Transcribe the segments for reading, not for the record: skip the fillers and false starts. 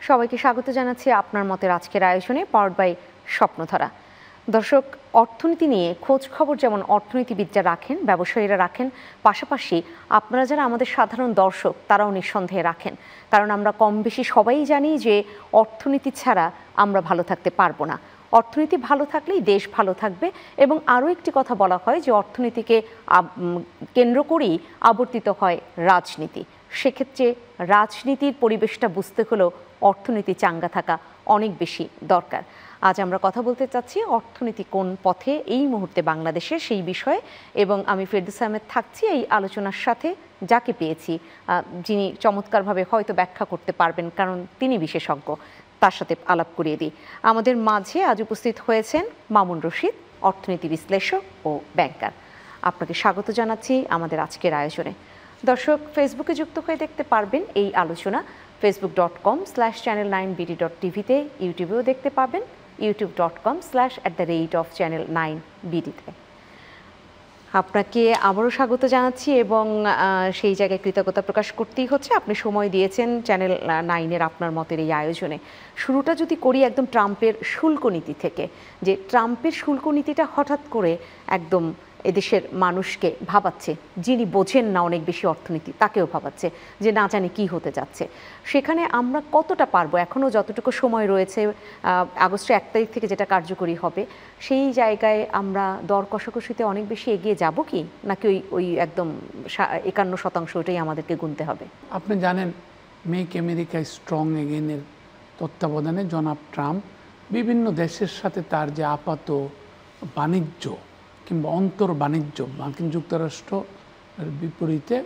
সবাইকে স্বাগত জানাচ্ছি আপনার মতের আজকের আয়োজনে পাওয়ার্ড বাই স্বপ্নধারা। দর্শক, অর্থনীতি নিয়ে খোঁজ খবর যেমন অর্থনীতিবিদরা রাখেন, ব্যবসায়ীরা রাখেন, পাশাপাশি আপনারা যারা আমাদের সাধারণ দর্শক তারাও নিঃসন্দেহে রাখেন। কারণ আমরা কম বেশি সবাই জানি যে অর্থনীতি ছাড়া আমরা ভালো থাকতে পারবো না। অর্থনীতি ভালো থাকলেই দেশ ভালো থাকবে। এবং আরও একটি কথা বলা হয় যে অর্থনীতিকে কেন্দ্র করেই আবর্তিত হয় রাজনীতি। সেক্ষেত্রে রাজনীতির পরিবেশটা বুঝতে হলেও অর্থনীতি চাঙ্গা থাকা অনেক বেশি দরকার। আজ আমরা কথা বলতে চাচ্ছি অর্থনীতি কোন পথে এই মুহূর্তে বাংলাদেশে সেই বিষয়ে, এবং আমি ফেরদৌস আহমেদ থাকছি এই আলোচনার সাথে, যাকে পেয়েছি যিনি চমৎকারভাবে হয়তো ব্যাখ্যা করতে পারবেন কারণ তিনি বিশেষজ্ঞ। তার সাথে আলাপ করিয়ে দিই। আমাদের মাঝে আজ উপস্থিত হয়েছেন মামুন রশিদ, অর্থনীতি বিশ্লেষক ও ব্যাংকার। আপনাকে স্বাগত জানাচ্ছি আমাদের আজকের আয়োজনে। দর্শক, ফেসবুকে যুক্ত হয়ে দেখতে পারবেন এই আলোচনা facebook.com/channel9bd.tv-তে, ইউটিউবেও দেখতে পাবেন youtube.com/@channel9bd-তে। আপনাকে আবারও স্বাগত জানাচ্ছি এবং সেই জায়গায় কৃতজ্ঞতা প্রকাশ করতেই হচ্ছে, আপনি সময় দিয়েছেন চ্যানেল 9-এর আপনার মতের এই আয়োজনে। শুরুটা যদি করি একদম ট্রাম্পের শুল্ক নীতি থেকে, যে ট্রাম্পের শুল্ক নীতিটা হঠাৎ করে একদম এদেশের মানুষকে ভাবাচ্ছে, যিনি বোঝেন না অনেক বেশি অর্থনীতি তাকেও ভাবাচ্ছে যে না জানে কি হতে যাচ্ছে। সেখানে আমরা কতটা পারবো, এখনও যতটুকু সময় রয়েছে আগস্টের 1 তারিখ থেকে যেটা কার্যকরী হবে, সেই জায়গায় আমরা দর কষাকষিতে অনেক বেশি এগিয়ে যাব কি, নাকি ওই একদম 51% ওটাই আমাদেরকে গুনতে হবে? আপনি জানেন, মেক আমেরিকা স্ট্রং এগেইনের তত্ত্বাবধানে জনাব ট্রাম্প বিভিন্ন দেশের সাথে তার যে আপাত বাণিজ্য কিংবা অন্তর বাণিজ্য, মার্কিন যুক্তরাষ্ট্রের বিপরীতে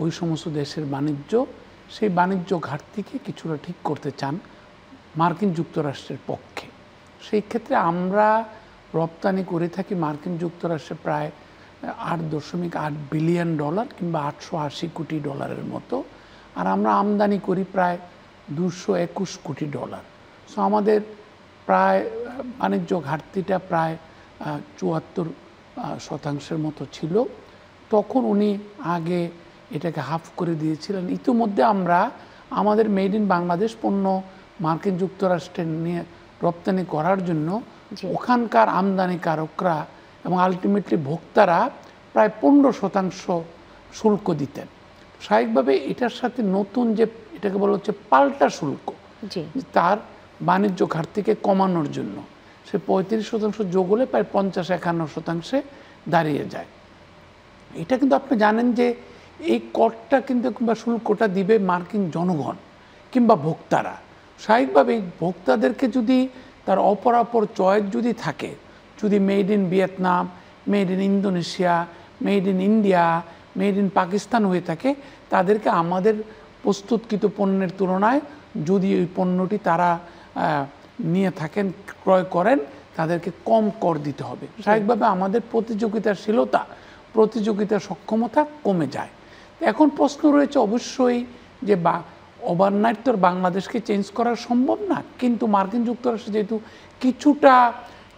ওই সমস্ত দেশের বাণিজ্য, সেই বাণিজ্য ঘাটতিকে কিছুটা ঠিক করতে চান মার্কিন যুক্তরাষ্ট্রের পক্ষে। সেই ক্ষেত্রে আমরা রপ্তানি করে থাকি মার্কিন যুক্তরাষ্ট্রে প্রায় $8.8 বিলিয়ন কিংবা $880 কোটি মতো, আর আমরা আমদানি করি প্রায় $221 কোটি। সো আমাদের প্রায় বাণিজ্য ঘাটতিটা প্রায় 74% মতো ছিল। তখন উনি আগে এটাকে হাফ করে দিয়েছিলেন। ইতিমধ্যে আমরা আমাদের মেড ইন বাংলাদেশ পণ্য মার্কিন যুক্তরাষ্ট্রে নিয়ে রপ্তানি করার জন্য ওখানকার আমদানিকারকরা এবং আলটিমেটলি ভোক্তারা প্রায় 15% শুল্ক দিতেন। স্বাভাবিকভাবে এটার সাথে নতুন যে এটাকে বলা হচ্ছে পাল্টা শুল্ক, তার বাণিজ্য ঘাটতিকে কমানোর জন্য সে 35% যোগ হলে প্রায় 50-51% দাঁড়িয়ে যায়। এটা কিন্তু আপনি জানেন যে এই করটা কিন্তু কিংবা শুল্কটা দিবে মার্কিন জনগণ কিংবা ভোক্তারা। স্বাভাবিকভাবে ভোক্তাদেরকে যদি তার অপরাপর চয়েস যদি থাকে, যদি made in Vietnam, made in Indonesia, made in India, made in Pakistan হয়ে থাকে, তাদেরকে আমাদের প্রস্তুতকৃত পণ্যের তুলনায় যদি ওই পণ্যটি তারা নিয়ে থাকেন, ক্রয় করেন, তাদেরকে কম কর দিতে হবে। স্বাভাবিকভাবে আমাদের প্রতিযোগিতাশীলতা, প্রতিযোগিতার সক্ষমতা কমে যায়। এখন প্রশ্ন রয়েছে অবশ্যই যে ওভারনাইট তো বাংলাদেশকে চেঞ্জ করা সম্ভব না, কিন্তু মার্কিন যুক্তরাষ্ট্রে যেহেতু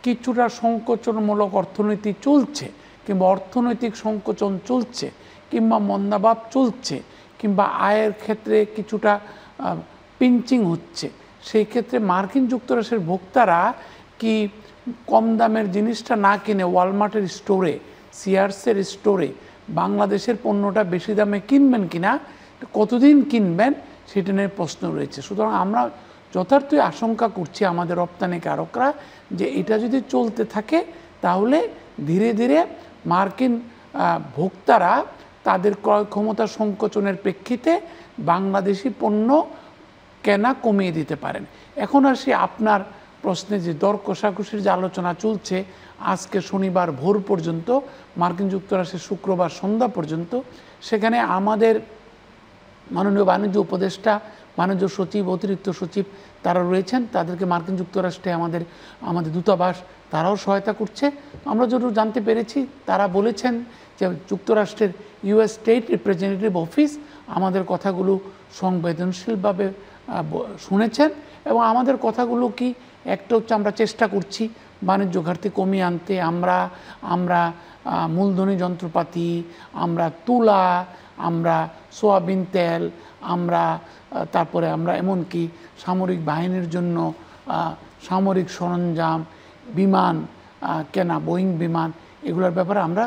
কিছুটা সংকোচনমূলক অর্থনীতি চলছে, কিংবা অর্থনৈতিক সংকোচন চলছে, কিংবা মন্দাভাব চলছে, কিংবা আয়ের ক্ষেত্রে কিছুটা পিঞ্চিং হচ্ছে, সেই ক্ষেত্রে মার্কিন যুক্তরাষ্ট্রের ভোক্তারা কি কম দামের জিনিসটা না কিনে ওয়ালমার্টের স্টোরে, সিয়ার্সের স্টোরে বাংলাদেশের পণ্যটা বেশি দামে কিনবেন কিনা, কতদিন কিনবেন, সেটা নিয়ে প্রশ্ন রয়েছে। সুতরাং আমরা যথার্থই আশঙ্কা করছি আমাদের রপ্তানিকারকরা যে এটা যদি চলতে থাকে তাহলে ধীরে ধীরে মার্কিন ভোক্তারা তাদের ক্রয় ক্ষমতা সংকোচনের প্রেক্ষিতে বাংলাদেশি পণ্য কেনা কমিয়ে দিতে পারেন। এখন আসি আপনার প্রশ্নে, যে দর কষাকষির যে আলোচনা চলছে আজকে শনিবার ভোর পর্যন্ত, মার্কিন যুক্তরাষ্ট্রের শুক্রবার সন্ধ্যা পর্যন্ত, সেখানে আমাদের মাননীয় বাণিজ্য উপদেষ্টা, বাণিজ্য সচিব, অতিরিক্ত সচিব তারা রয়েছেন, তাদেরকে মার্কিন যুক্তরাষ্ট্রে আমাদের দূতাবাস তারাও সহায়তা করছে। আমরা যতটুকু জানতে পেরেছি তারা বলেছেন যে যুক্তরাষ্ট্রের ইউএস স্টেট রিপ্রেজেন্টেটিভ অফিস আমাদের কথাগুলো সংবেদনশীলভাবে শুনেছেন, এবং আমাদের কথাগুলো কি একটা হচ্ছে আমরা চেষ্টা করছি বাণিজ্য ঘাটতি কমিয়ে আনতে আমরা মূলধনী যন্ত্রপাতি, আমরা তুলা, আমরা সোয়াবিন তেল, তারপরে আমরা এমনকি সামরিক বাহিনীর জন্য সামরিক সরঞ্জাম, বিমান কেনা, বোয়িং বিমান, এগুলোর ব্যাপারে আমরা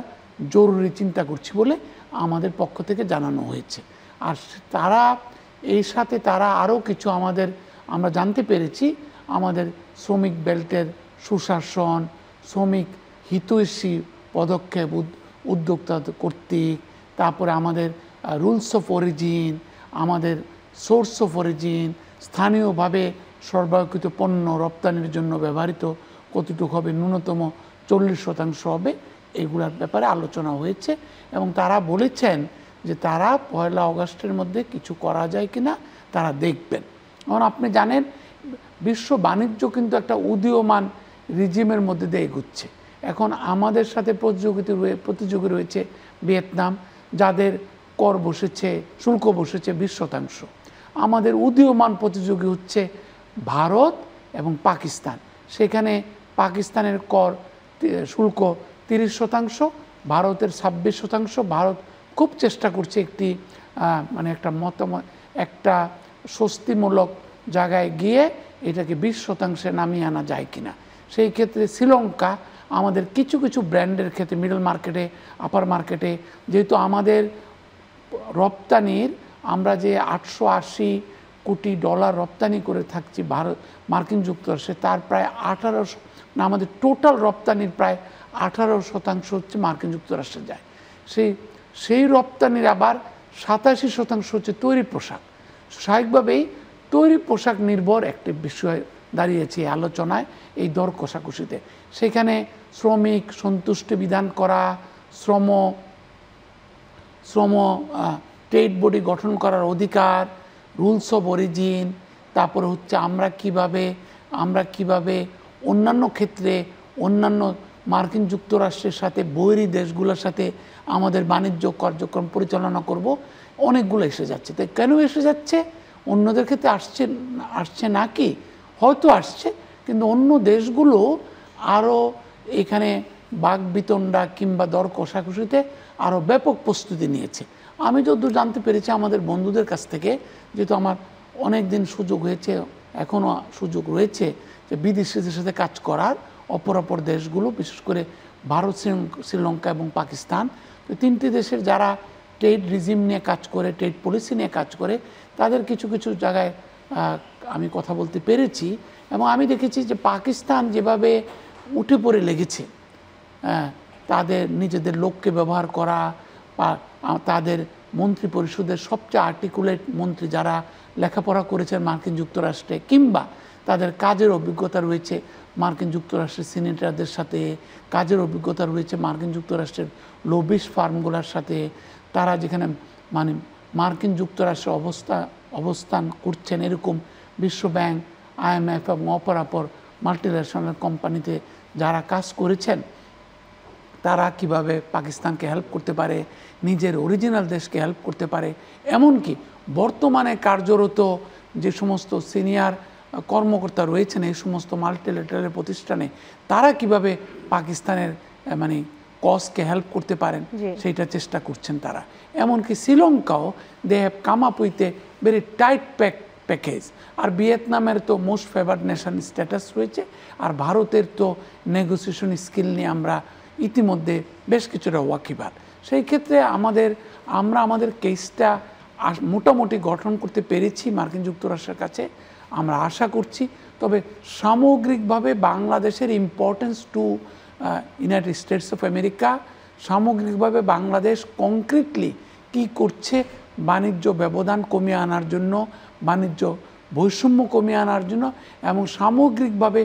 জরুরি চিন্তা করছি বলে আমাদের পক্ষ থেকে জানানো হয়েছে। আর এই সাথে তারা আরও কিছু আমরা জানতে পেরেছি, আমাদের শ্রমিক বেল্টের সুশাসন, শ্রমিক হিতৈষী পদক্ষেপ উদ্যোক্তা কর্তৃক, তারপরে আমাদের রুলস অফ অরিজিন, আমাদের সোর্স অফ অরিজিন, স্থানীয়ভাবে সরবরাহকৃত পণ্য রপ্তানির জন্য ব্যবহৃত কতটুকু হবে, ন্যূনতম 40% হবে, এগুলোর ব্যাপারে আলোচনা হয়েছে। এবং তারা বলেছেন যে তারা 1 আগস্টের মধ্যে কিছু করা যায় কিনা তারা দেখবেন। এখন আপনি জানেন বিশ্ব বাণিজ্য কিন্তু একটা উদীয়মান রিজিমের মধ্যে দিয়ে এগুচ্ছে। এখন আমাদের সাথে প্রতিযোগী রয়েছে ভিয়েতনাম, যাদের কর বসেছে, শুল্ক বসেছে 20%। আমাদের উদীয়মান প্রতিযোগী হচ্ছে ভারত এবং পাকিস্তান। সেখানে পাকিস্তানের কর শুল্ক 30%, ভারতের 26%। ভারত খুব চেষ্টা করছে একটা স্বস্তিমূলক জায়গায় গিয়ে এটাকে 20% নামিয়ে আনা যায় কিনা। সেই ক্ষেত্রে শ্রীলঙ্কা আমাদের কিছু কিছু ব্র্যান্ডের ক্ষেত্রে মিডল মার্কেটে, আপার মার্কেটে, যেহেতু আমাদের রপ্তানির আমরা যে $880 কোটি রপ্তানি করে থাকছি মার্কিন যুক্তরাষ্ট্রে, তার প্রায় আমাদের টোটাল রপ্তানির প্রায় 18% হচ্ছে মার্কিন যুক্তরাষ্ট্রে যায়। সেই রপ্তানির আবার 87% হচ্ছে তৈরি পোশাক। স্বাভাবিকভাবেই তৈরি পোশাক নির্ভর একটি বিষয় দাঁড়িয়েছে এই আলোচনায়, এই দর কষাকষিতে। সেখানে শ্রমিক সন্তুষ্টি বিধান করা, শ্রম ট্রেড বডি গঠন করার অধিকার, রুলস অফ অরিজিন, তারপরে হচ্ছে আমরা কিভাবে অন্যান্য ক্ষেত্রে অন্যান্য মার্কিন যুক্তরাষ্ট্রের সাথে বৈরী দেশগুলোর সাথে আমাদের বাণিজ্য কার্যক্রম পরিচালনা করব, অনেকগুলো এসে যাচ্ছে। তাই কেন এসে যাচ্ছে? অন্যদের ক্ষেত্রে আসছে নাকি? হয়তো আসছে, কিন্তু অন্য দেশগুলো আরও এখানে বাকবিতণ্ডা কিংবা দর কষাকষিতে আরও ব্যাপক প্রস্তুতি নিয়েছে। আমি যতদূর জানতে পেরেছি আমাদের বন্ধুদের কাছ থেকে, যেহেতু আমার অনেক দিন সুযোগ হয়েছে, এখনও সুযোগ রয়েছে যে বিদেশিদের সাথে কাজ করার, অপর দেশগুলো বিশেষ করে ভারত, শ্রীলঙ্কা এবং পাকিস্তান, তো 3টি দেশের যারা ট্রেড রিজিম নিয়ে কাজ করে, ট্রেড পলিসি নিয়ে কাজ করে, তাদের কিছু কিছু জায়গায় আমি কথা বলতে পেরেছি। এবং আমি দেখেছি যে পাকিস্তান যেভাবে উঠে পড়ে লেগেছে, তাদের নিজেদের লোককে ব্যবহার করা, তাদের মন্ত্রী পরিষদের সবচেয়ে আর্টিকুলেট মন্ত্রী যারা লেখাপড়া করেছেন মার্কিন যুক্তরাষ্ট্রে, কিংবা তাদের কাজের অভিজ্ঞতা রয়েছে মার্কিন যুক্তরাষ্ট্রের সিনেটরদের সাথে, কাজের অভিজ্ঞতা রয়েছে মার্কিন যুক্তরাষ্ট্রের লবিস্ট ফার্মগুলোর সাথে, তারা যেখানে মার্কিন যুক্তরাষ্ট্রের অবস্থান করছেন এরকম বিশ্ব ব্যাংক, IMF এবং অপর মাল্টিন্যাশনাল কোম্পানিতে যারা কাজ করেছেন, তারা কিভাবে পাকিস্তানকে হেল্প করতে পারে, নিজের অরিজিনাল দেশকে হেল্প করতে পারে, এমনকি বর্তমানে কার্যরত যে সমস্ত সিনিয়র কর্মকর্তা রয়েছেন এই সমস্ত মাল্টিল্যাটারাল প্রতিষ্ঠানে, তারা কিভাবে পাকিস্তানের কজকে হেল্প করতে পারেন সেইটা চেষ্টা করছেন তারা। এমনকি শ্রীলঙ্কাও they have come up with a very tight package. আর ভিয়েতনামের তো মোস্ট ফেভার্ড নেশন স্ট্যাটাস রয়েছে, আর ভারতের তো নেগোসিয়েশন স্কিল নিয়ে আমরা ইতিমধ্যে বেশ কিছুটা ওয়াকিবহাল। সেই ক্ষেত্রে আমরা আমাদের কেসটা মোটামুটি গঠন করতে পেরেছি মার্কিন যুক্তরাষ্ট্রের কাছে, আমরা আশা করছি। তবে সামগ্রিকভাবে বাংলাদেশের importance two United States of America, সামগ্রিকভাবে বাংলাদেশ কংক্রিটলি কি করছে বাণিজ্য ব্যবধান কমিয়ে আনার জন্য, বাণিজ্য বৈষম্য কমিয়ে আনার জন্য, এবং সামগ্রিকভাবে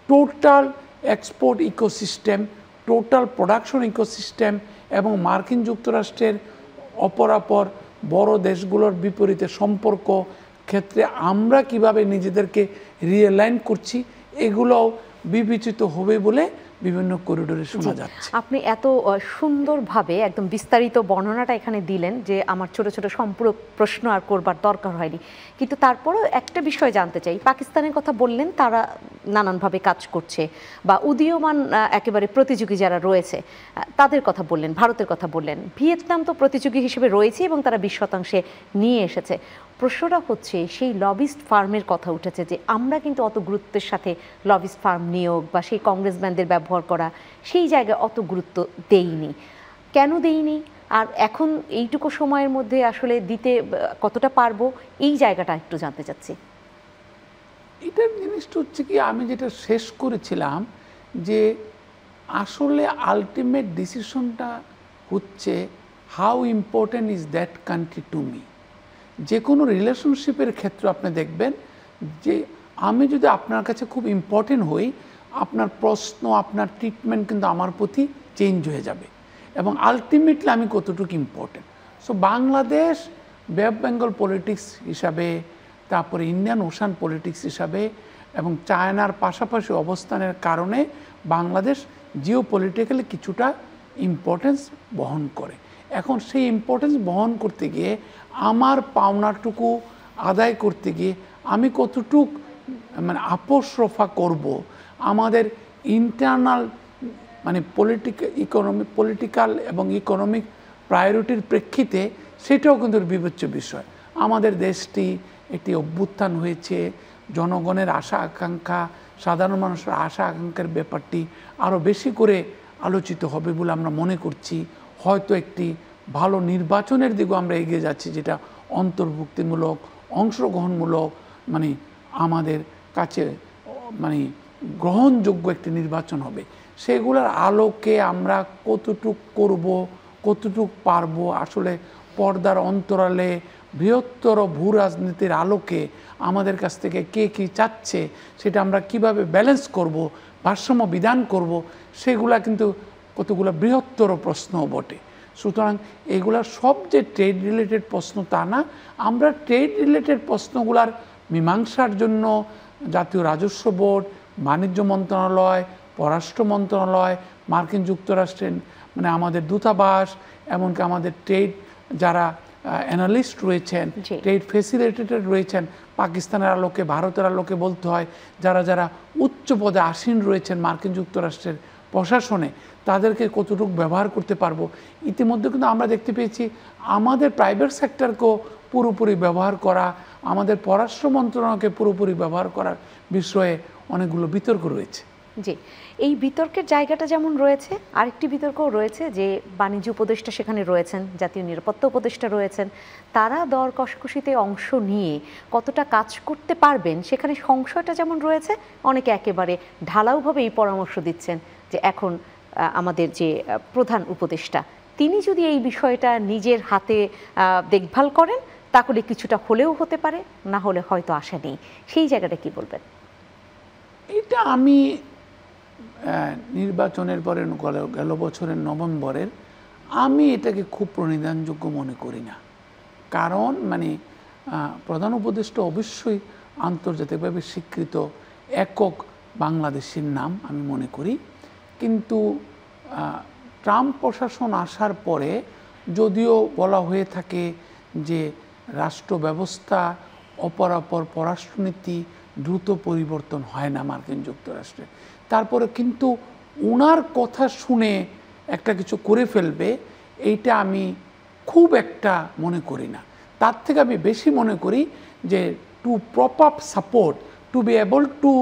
total export ecosystem, total production ecosystem এবং মার্কিন যুক্তরাষ্ট্রের অপরাপর বড় দেশগুলোর বিপরীতে সম্পর্ক ক্ষেত্রে আমরা কিভাবে নিজেদেরকে রিয়েলাইন করছি, এগুলোও বিবেচিত হবে বলে বিভিন্ন করিডোরে শোনা যাচ্ছে। আপনি এত সুন্দরভাবে একদম বিস্তারিত বর্ণনাটা এখানে দিলেন যে আমার ছোট ছোট সম্পূরক প্রশ্ন আর করবার দরকার হয়নি। কিন্তু তারপরেও একটা বিষয় জানতে চাই, পাকিস্তানের কথা বললেন, তারা নানানভাবে কাজ করছে বা উদীয়মান একেবারে প্রতিযোগী যারা রয়েছে তাদের কথা বললেন, ভারতের কথা বললেন, ভিয়েতনাম তো প্রতিযোগী হিসেবে রয়েছে এবং তারা 20% নিয়ে এসেছে। প্রশ্নটা হচ্ছে সেই লবিস্ট ফার্মের কথা উঠেছে যে আমরা কিন্তু অত গুরুত্বের সাথে লবিস্ট ফার্ম নিয়োগ বা সেই কংগ্রেসম্যানদের ব্যবহার করা সেই জায়গায় অত গুরুত্ব দেইনি। কেন দেইনি, আর এখন এইটুকু সময়ের মধ্যে আসলে দিতে কতটা পারবো, এই জায়গাটা একটু জানতে চাচ্ছি। এটার জিনিসটা হচ্ছে কি, আমি যেটা শেষ করেছিলাম যে আসলে আলটিমেট ডিসিশনটা হচ্ছে how important is that country to me. যে কোনো রিলেশনশিপের ক্ষেত্রে আপনি দেখবেন যে আমি যদি আপনার কাছে খুব ইম্পর্টেন্ট হই, আপনার প্রশ্ন, আপনার ট্রিটমেন্ট কিন্তু আমার প্রতি চেঞ্জ হয়ে যাবে এবং আলটিমেটলি আমি কতটুকু ইম্পর্টেন্ট। সো বাংলাদেশ বে অফ বেঙ্গল পলিটিক্স হিসাবে, তারপরে ইন্ডিয়ান ওশান পলিটিক্স হিসাবে এবং চায়নার পাশাপাশি অবস্থানের কারণে বাংলাদেশ জিও পলিটিক্যালি কিছুটা ইম্পর্টেন্স বহন করে। এখন সেই ইম্পর্টেন্স বহন করতে গিয়ে আমার পাওনাটুকু আদায় করতে গিয়ে আমি কতটুক মানে আপোষ রফা করব, আমাদের ইন্টারনাল মানে পলিটিক্যাল এবং ইকোনমিক প্রায়োরিটির প্রেক্ষিতে, সেটাও কিন্তু বিবেচ্য বিষয়। আমাদের দেশটি একটি অভ্যুত্থান হয়েছে, জনগণের আশা আকাঙ্ক্ষা, সাধারণ মানুষের আশা আকাঙ্ক্ষার ব্যাপারটি আরও বেশি করে আলোচিত হবে বলে আমরা মনে করছি। হয়তো একটি ভালো নির্বাচনের দিকেও আমরা এগিয়ে যাচ্ছি, যেটা অন্তর্ভুক্তিমূলক, অংশগ্রহণমূলক, মানে আমাদের কাছে মানে গ্রহণযোগ্য একটি নির্বাচন হবে। সেগুলোর আলোকে আমরা কতটুক করব, কতটুক পারবো, আসলে পর্দার অন্তরালে বৃহত্তর ভূ রাজনীতির আলোকে আমাদের কাছ থেকে কে কী চাচ্ছে, সেটা আমরা কিভাবে ব্যালেন্স করব, ভারসাম্য বিধান করব, সেগুলা কিন্তু কতগুলো বৃহত্তর প্রশ্নও বটে। সুতরাং এগুলা সব যে ট্রেড রিলেটেড প্রশ্ন তা না, আমরা ট্রেড রিলেটেড প্রশ্নগুলার মীমাংসার জন্য জাতীয় রাজস্ব বোর্ড, বাণিজ্য মন্ত্রণালয়, পররাষ্ট্র মন্ত্রণালয়, মার্কিন যুক্তরাষ্ট্রের মানে আমাদের দূতাবাস, এমনকি আমাদের ট্রেড যারা অ্যানালিস্ট রয়েছেন, ট্রেড ফেসিলিটেটর রয়েছেন, পাকিস্তানের আলোকে, ভারতের আলোকে বলতে হয়, যারা যারা উচ্চ পদে আসীন রয়েছেন মার্কিন যুক্তরাষ্ট্রের প্রশাসনে, তাদেরকে কতটুকু ব্যবহার করতে পারবো। ইতিমধ্যে কিন্তু আমরা দেখতে পেয়েছি আমাদের প্রাইভেট সেক্টরকেও পুরোপুরি ব্যবহার করা, আমাদের পররাষ্ট্র মন্ত্রণালয়কে পুরোপুরি ব্যবহার করার বিষয়ে অনেকগুলো বিতর্ক রয়েছে। জি, এই বিতর্কের জায়গাটা যেমন রয়েছে, আরেকটি বিতর্কও রয়েছে যে বাণিজ্য উপদেষ্টা সেখানে রয়েছেন, জাতীয় নিরাপত্তা উপদেষ্টা রয়েছেন, তারা দর কষাকষিতে অংশ নিয়ে কতটা কাজ করতে পারবেন সেখানে সংশয়টা যেমন রয়েছে। অনেকে একেবারে ঢালাওভাবে এই পরামর্শ দিচ্ছেন যে এখন আমাদের যে প্রধান উপদেষ্টা, তিনি যদি এই বিষয়টা নিজের হাতে দেখভাল করেন তাহলে কিছুটা হলেও হতে পারে, না হলে হয়তো আশা নেই। সেই জায়গাটা কি বলবেন? এটা আমি নির্বাচনের পরে গেল বছরের নভেম্বরের আমি এটাকে খুব প্রণিধানযোগ্য মনে করি না। কারণ মানে প্রধান উপদেষ্টা অবশ্যই আন্তর্জাতিকভাবে স্বীকৃত একক বাংলাদেশের নাম আমি মনে করি, কিন্তু ট্রাম্প প্রশাসন আসার পরে যদিও বলা হয়ে থাকে যে রাষ্ট্র ব্যবস্থা অপরাপর পররাষ্ট্রনীতি দ্রুত পরিবর্তন হয় না মার্কিন যুক্তরাষ্ট্রে, তারপরে কিন্তু ওনার কথা শুনে একটা কিছু করে ফেলবে এইটা আমি খুব একটা মনে করি না। তার থেকে আমি বেশি মনে করি যে to prop up support, to be able to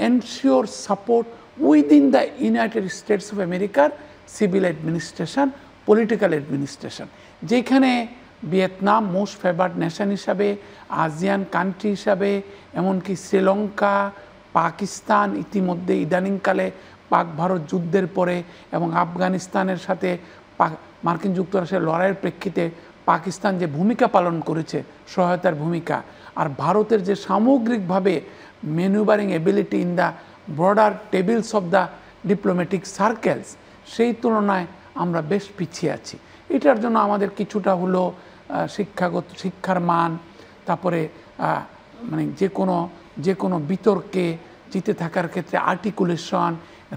ensure support within the United States of আমেরিকার সিভিল অ্যাডমিনিস্ট্রেশন, পলিটিক্যাল অ্যাডমিনিস্ট্রেশন, যেখানে ভিয়েতনাম মোস্ট ফেভার্ড নেশন হিসাবে, আসিয়ান কান্ট্রি হিসাবে, এমনকি শ্রীলঙ্কা, পাকিস্তান, ইতিমধ্যে ইদানিংকালে পাক ভারত যুদ্ধের পরে এবং আফগানিস্তানের সাথে মার্কিন যুক্তরাষ্ট্রের লড়াইয়ের প্রেক্ষিতে পাকিস্তান যে ভূমিকা পালন করেছে, সহায়তার ভূমিকা, আর ভারতের যে সামগ্রিকভাবে manoeuvring ability in the broader tables of the diplomatic circles, সেই তুলনায় আমরা বেশ পিছিয়ে আছি। এটার জন্য আমাদের কিছুটা হলো শিক্ষার মান, তারপরে মানে যে কোনো বিতর্কে জিতে থাকার ক্ষেত্রে আর্টিকুলেশন,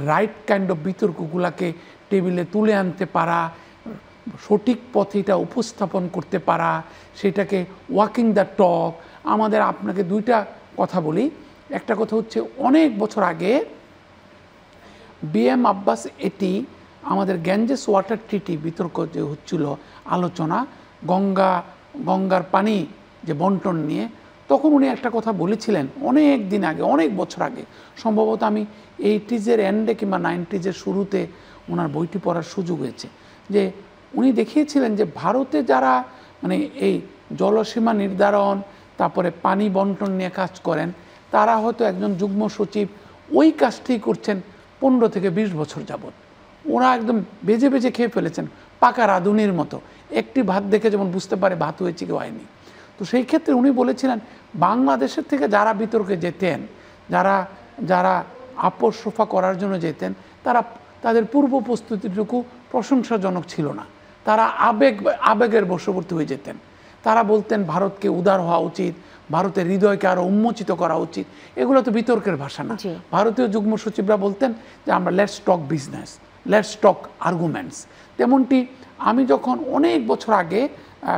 রাইট কাইন্ড অফ বিতর্কগুলোকে টেবিলে তুলে আনতে পারা, সঠিক পথে এটা উপস্থাপন করতে পারা, সেটাকে ওয়াকিং দ্য টক। আমাদের আপনাকে দুইটা কথা বলি, একটা কথা হচ্ছে অনেক বছর আগে BM আব্বাস এটি আমাদের গ্যাঞ্জেস ওয়াটার ট্রিটি বিতর্ক যে হচ্ছিল আলোচনা গঙ্গার পানি যে বন্টন নিয়ে, তখন উনি একটা কথা বলেছিলেন অনেক দিন আগে, অনেক বছর আগে, সম্ভবত আমি 80s এন্ডে কিংবা 90s শুরুতে ওনার বইটি পড়ার সুযোগ হয়েছে, যে উনি দেখিয়েছিলেন যে ভারতে যারা মানে এই জলসীমা নির্ধারণ তারপরে পানি বন্টন নিয়ে কাজ করেন, তারা হয়তো একজন যুগ্ম সচিব ওই কাজটি করছেন 15 থেকে 20 বছর যাবৎ। ওরা একদম বেজে বেজে খেয়ে ফেলেছেন পাকা রাঁধুনির মতো, একটি ভাত দেখে যেমন বুঝতে পারে ভাত হয়েছে কি হয়নি। তো সেই ক্ষেত্রে উনি বলেছিলেন বাংলাদেশের থেকে যারা বিতর্কে যেতেন, যারা আপোষ রফা করার জন্য যেতেন, তাদের পূর্ব প্রস্তুতিটুকু প্রশংসাজনক ছিল না। তারা আবেগের বশবর্তী হয়ে যেতেন। তারা বলতেন ভারতকে উদার হওয়া উচিত, ভারতের হৃদয়কে আরও উন্মোচিত করা উচিত। এগুলো তো বিতর্কের ভাষা না। ভারতীয় যুগ্ম সচিবরা বলতেন যে আমরা let's talk business, let's talk arguments. তেমনটি আমি যখন অনেক বছর আগে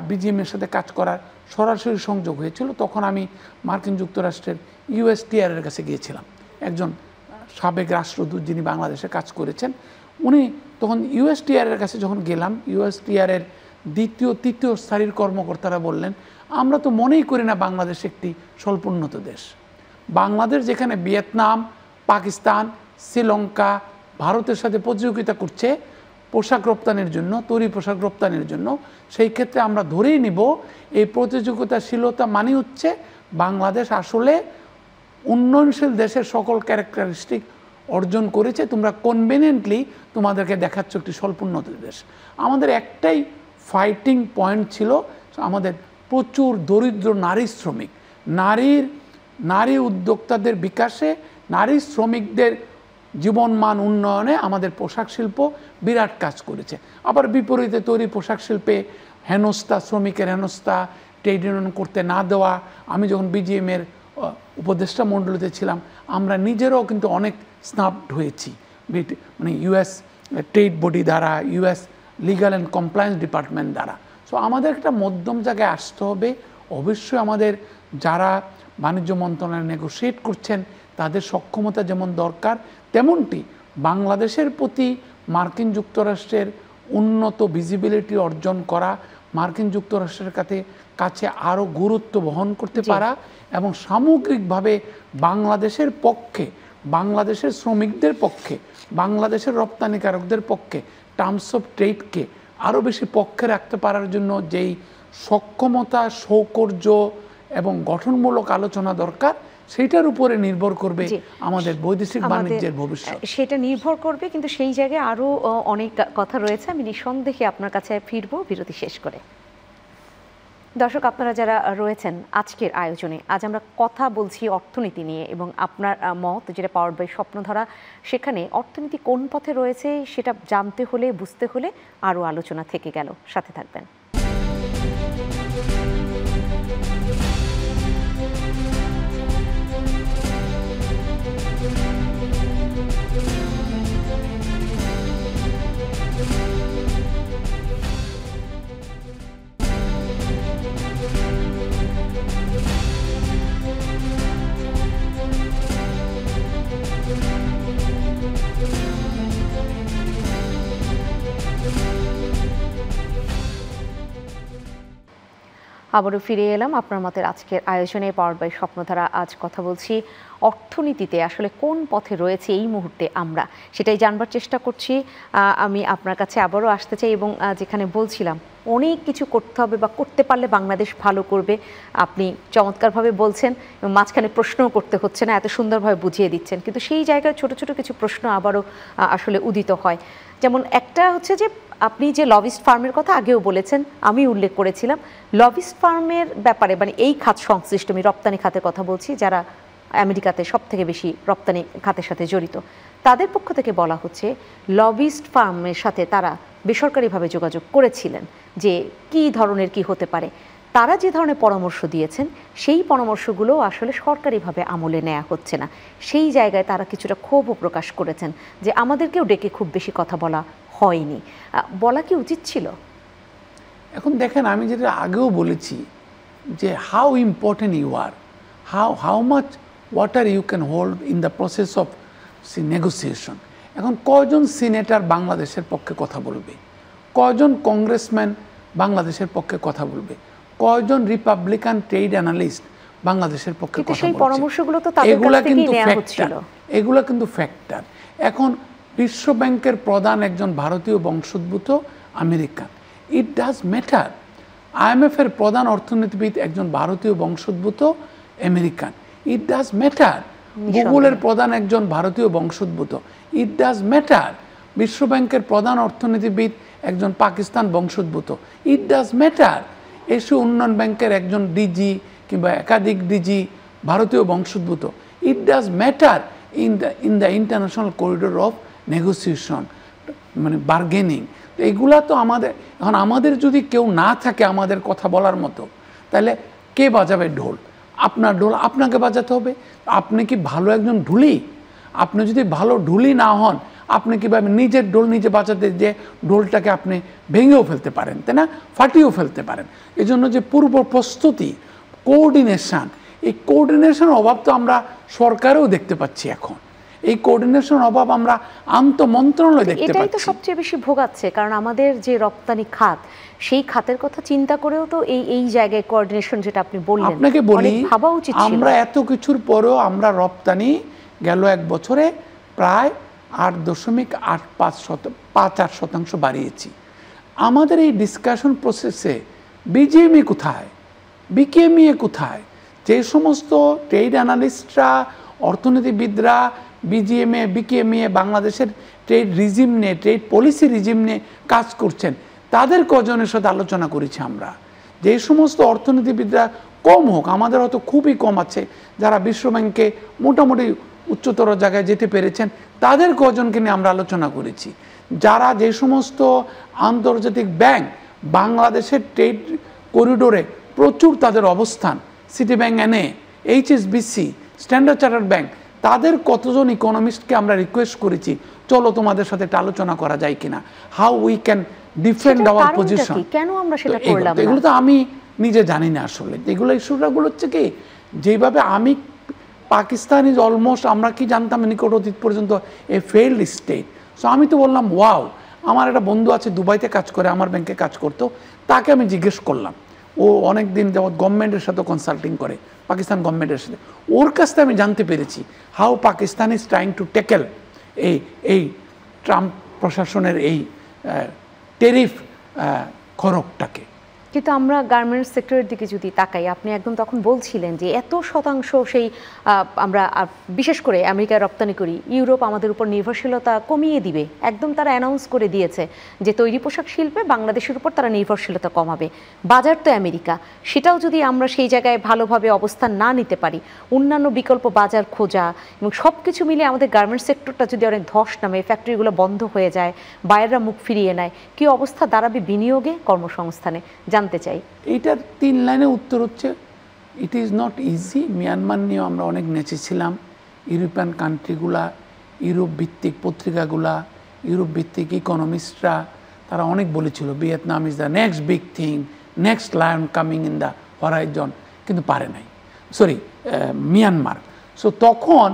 BGM-এর সাথে কাজ করার সরাসরি সংযোগ হয়েছিল, তখন আমি মার্কিন যুক্তরাষ্ট্রের USTR-এর কাছে গিয়েছিলাম। একজন সাবেক রাষ্ট্রদূত যিনি বাংলাদেশে কাজ করেছেন, উনি তখন USTR-এর কাছে যখন গেলাম, USTR-এর দ্বিতীয় তৃতীয় সারির কর্মকর্তারা বললেন, আমরা তো মনেই করি না বাংলাদেশ একটি স্বল্পোন্নত দেশ। বাংলাদেশ যেখানে ভিয়েতনাম, পাকিস্তান, শ্রীলঙ্কা, ভারতের সাথে প্রতিযোগিতা করছে পোশাক রপ্তানির জন্য, তৈরি পোশাক রপ্তানির জন্য, সেই ক্ষেত্রে আমরা ধরেই নিব এই প্রতিযোগিতাশীলতা মানে হচ্ছে বাংলাদেশ আসলে উন্নয়নশীল দেশের সকল ক্যারেক্টারিস্টিক অর্জন করেছে, তোমরা কনভেনিয়েন্টলি তোমাদেরকে দেখাচ্ছ একটি স্বল্পোন্নত দেশ। আমাদের একটাই ফাইটিং পয়েন্ট ছিল, আমাদের প্রচুর দরিদ্র নারী শ্রমিক, নারী উদ্যোক্তাদের বিকাশে, নারী শ্রমিকদের জীবনমান উন্নয়নে আমাদের পোশাক শিল্প বিরাট কাজ করেছে। আবার বিপরীতে তৈরি পোশাক শিল্পে হেনস্থা, শ্রমিকের হেনস্থা, ট্রেড ইউনিয়ন করতে না দেওয়া। আমি যখন BGM-এর উপদেষ্টা মণ্ডলীতে ছিলাম, আমরা নিজেরাও কিন্তু অনেক স্নাবড হয়েছি, মানে US ট্রেড বডি দ্বারা, US legal and compliance department দ্বারা। সো আমাদের একটা মধ্যম জায়গায় আসতে হবে। অবশ্যই আমাদের যারা বাণিজ্য মন্ত্রণালয়ে নেগোশিয়েট করছেন তাদের সক্ষমতা যেমন দরকার, তেমনটি বাংলাদেশের প্রতি মার্কিন যুক্তরাষ্ট্রের উন্নত ভিজিবিলিটি অর্জন করা, মার্কিন যুক্তরাষ্ট্রের কাছে আরও গুরুত্ব বহন করতে পারা এবং সামগ্রিকভাবে বাংলাদেশের পক্ষে, বাংলাদেশের শ্রমিকদের পক্ষে, বাংলাদেশের রপ্তানিকারকদের পক্ষে টার্মস অফ ট্রেডকে আরও বেশি পক্ষে রাখতে পারার জন্য যেই সক্ষমতা, সৌকর্য এবং গঠনমূলক আলোচনা দরকার, সেটার উপরে নির্ভর করবে আমাদের বৈদেশিক বাণিজ্যের ভবিষ্যৎ। সেটা নির্ভর করবে, কিন্তু সেই জায়গায় আরও অনেক কথা রয়েছে। আমি নিঃসন্দেহে আপনার কাছে ফিরবো বিরতি শেষ করে। দর্শক, আপনারা যারা রয়েছেন আজকের আয়োজনে, আজ আমরা কথা বলছি অর্থনীতি নিয়ে এবং আপনার মত যেটা পাওয়ার্ড বাই স্বপ্নধারা, সেখানে অর্থনীতি কোন পথে রয়েছে সেটা জানতে হলে, বুঝতে হলে আরও আলোচনা থেকে গেল। সাথে থাকবেন। আবারও ফিরে এলাম আপনার মতের আজকের আয়োজনে পাওয়ার্ড বাই স্বপ্নধারা। আজ কথা বলছি অর্থনীতিতে আসলে কোন পথে রয়েছে এই মুহূর্তে আমরা, সেটাই জানবার চেষ্টা করছি। আমি আপনার কাছে আবারও আসতে চাই এবং যেখানে বলছিলাম অনেক কিছু করতে হবে বা করতে পারলে বাংলাদেশ ভালো করবে, আপনি চমৎকারভাবে বলছেন এবং মাঝখানে প্রশ্নও করতে হচ্ছে না, এত সুন্দরভাবে বুঝিয়ে দিচ্ছেন। কিন্তু সেই জায়গায় ছোট ছোট কিছু প্রশ্ন আবারও আসলে উদিত হয়। যেমন একটা হচ্ছে যে আপনি যে লবিস্ট ফার্মের কথা আগেও বলেছেন, আমি উল্লেখ করেছিলাম লবিস্ট ফার্মের ব্যাপারে, মানে এই খাত সংশ্লিষ্ট, আমি রপ্তানি খাতের কথা বলছি, যারা আমেরিকাতে সব থেকে বেশি রপ্তানি খাতের সাথে জড়িত, তাদের পক্ষ থেকে বলা হচ্ছে লবিস্ট ফার্মের সাথে তারা বেসরকারিভাবে যোগাযোগ করেছিলেন যে কি ধরনের কি হতে পারে। তারা যে ধরনের পরামর্শ দিয়েছেন সেই পরামর্শগুলো আসলে সরকারিভাবে আমলে নেওয়া হচ্ছে না। সেই জায়গায় তারা কিছুটা ক্ষোভও প্রকাশ করেছেন যে আমাদেরকেও ডেকে খুব বেশি কথা বলা হয়নি। বলা কি উচিত ছিল? এখন দেখেন, আমি যেটা আগেও বলেছি যে how important you are, how much water you can hold in the process of negotiation. এখন কয়জন সিনেটর বাংলাদেশের পক্ষে কথা বলবে, কয়জন কংগ্রেসম্যান বাংলাদেশের পক্ষে কথা বলবে, কয়জন রিপাবলিকান ট্রেড অ্যানালিস্ট বাংলাদেশের পক্ষে কথা বলছে, পরামর্শগুলো তো তাদের কাছ থেকেই নেওয়া হচ্ছিল। এগুলো কিন্তু ফ্যাক্টর। এখন বিশ্ব ব্যাংকের প্রধান একজন ভারতীয় বংশোদ্ভূত American, it does matter. IMF এর প্রধান অর্থনীতিবিদ একজন ভারতীয় বংশোদ্ভূত আমেরিকান, ইট ডাজ ম্যাটার। গুগলের প্রধান একজন ভারতীয় বংশোদ্ভূত, ইট ডাজ ম্যাটার। বিশ্ব ব্যাংকের প্রধান অর্থনীতিবিদ একজন পাকিস্তান বংশোদ্ভূত, ইট ডাজ ম্যাটার। এশীয় উন্নয়ন ব্যাংকের একজন ডিজি কিংবা একাধিক ডিজি ভারতীয় বংশোদ্ভূত, it does matter in the international corridor of negotiation, মানে বার্গেনিং। তো এগুলা তো আমাদের, এখন আমাদের যদি কেউ না থাকে আমাদের কথা বলার মতো, তাহলে কে বাজাবে ঢোল? আপনার ঢোল আপনাকে বাজাতে হবে। আপনি কি ভালো একজন ঢুলি? আপনি যদি ভালো ঢুলি না হন, আপনি কীভাবে নিজের ঢোল নিজে বাজাতে, যে ঢোলটাকে আপনি ভেঙেও ফেলতে পারেন, তাই না, ফাটিয়েও ফেলতে পারেন। এই জন্য যে পূর্ব প্রস্তুতি, কোঅর্ডিনেশন, এই কোঅর্ডিনেশনের অভাব তো আমরা সরকারেও দেখতে পাচ্ছি। এখন এই কোঅর্ডিনেশন অভাব আমরা আন্তঃমন্ত্রণালয়ে দেখতে পাচ্ছি। এটাই তো সবচেয়ে বেশি ভোগাচ্ছে, কারণ আমাদের যে রপ্তানি খাত, সেই খাতের কথা চিন্তা করেও তো এই জায়গায় কোঅর্ডিনেশন, যেটা আপনি বললেন, আপনাকে বলি, ভাবা উচিত ছিল। আমরা এত কিছুর পরেও আমরা রপ্তানি গেল এক বছরে প্রায় 8.85% বাড়িয়েছি। আমাদের এই ডিসকাশন প্রসেসে বিজিএমই কোথায়, বিকেএমইএ কোথায়? যে সমস্ত ট্রেড অ্যানালিস্টরা, অর্থনীতিবিদরা বিজিএমএ বিকেএমইএ বাংলাদেশের ট্রেড রিজিম নিয়ে, ট্রেড পলিসি রিজিম নিয়ে কাজ করছেন, তাদের কজনের সাথে আলোচনা করেছি আমরা। যে সমস্ত অর্থনীতিবিদরা, কম হোক, আমাদের হয়তো খুবই কম আছে, যারা বিশ্ব ব্যাংকে মোটামুটি উচ্চতর জায়গায় যেতে পেরেছেন, তাদের কজনকে নিয়ে আমরা আলোচনা করেছি। যারা যে সমস্ত আন্তর্জাতিক ব্যাংক বাংলাদেশের ট্রেড করিডোরে প্রচুর তাদের অবস্থান, Citibank, NA, HSBC, Standard Chartered bank, তাদের কতজন ইকোনমিস্টকে আমরা রিকোয়েস্ট করেছি, চলো তোমাদের সাথে একটা আলোচনা করা যায় কিনা, how we can defend our position. কেন আমরা সেটা করলাম না? এগুলো তো আমি নিজে জানি না আসলে। এগুলো ইস্যুগুলো হচ্ছে কি, যেভাবে আমি, পাকিস্তান ইজ অলমোস্ট, আমরা কি জানতাম নিকট অতীত পর্যন্ত এ ফেইল্ড স্টেট। সো আমি তো বললাম ওয়াও। আমার একটা বন্ধু আছে দুবাইতে কাজ করে, আমার ব্যাংকে কাজ করতো, তাকে আমি জিজ্ঞেস করলাম, ও অনেক দিন যাবৎ গভর্নমেন্টের সাথে কনসাল্টিং করে, পাকিস্তান গভর্নমেন্টের সাথে। ওর কাছ থেকে আমি জানতে পেরেছি how Pakistan is trying to tackle এই ট্রাম্প প্রশাসনের এই টেরিফ খরকটাকে। কিন্তু আমরা গার্মেন্টস সেক্টরের দিকে যদি তাকাই, আপনি একদম তখন বলছিলেন যে এত শতাংশ সেই আমরা বিশেষ করে আমেরিকায় রপ্তানি করি, ইউরোপ আমাদের উপর নির্ভরশীলতা কমিয়ে দিবে, একদম তারা অ্যানাউন্স করে দিয়েছে যে তৈরি পোশাক শিল্পে বাংলাদেশের উপর তারা নির্ভরশীলতা কমাবে। বাজার তো আমেরিকা, সেটাও যদি আমরা সেই জায়গায় ভালোভাবে অবস্থান না নিতে পারি, অন্যান্য বিকল্প বাজার খোঁজা এবং সব কিছু মিলে আমাদের গার্মেন্টস সেক্টরটা যদি অনেক ধস নামে, ফ্যাক্টরিগুলো বন্ধ হয়ে যায়, বায়াররা মুখ ফিরিয়ে নেয়, কী অবস্থা দাঁড়াবে বিনিয়োগে, কর্মসংস্থানে, জানতে চাই। এইটার 3 লাইনে উত্তর হচ্ছে, it is not easy. Myanmar নিয়েও আমরা অনেক নেচেছিলাম। ইউরোপিয়ান কান্ট্রিগুলা, ইউরোপ ভিত্তিক পত্রিকাগুলা, ইউরোপ ভিত্তিক ইকোনমিস্টরা, তারা অনেক বলেছিল Vietnam is the next big thing, next lion coming in the Horizon, কিন্তু পারে নাই, সরি, মিয়ানমার। সো তখন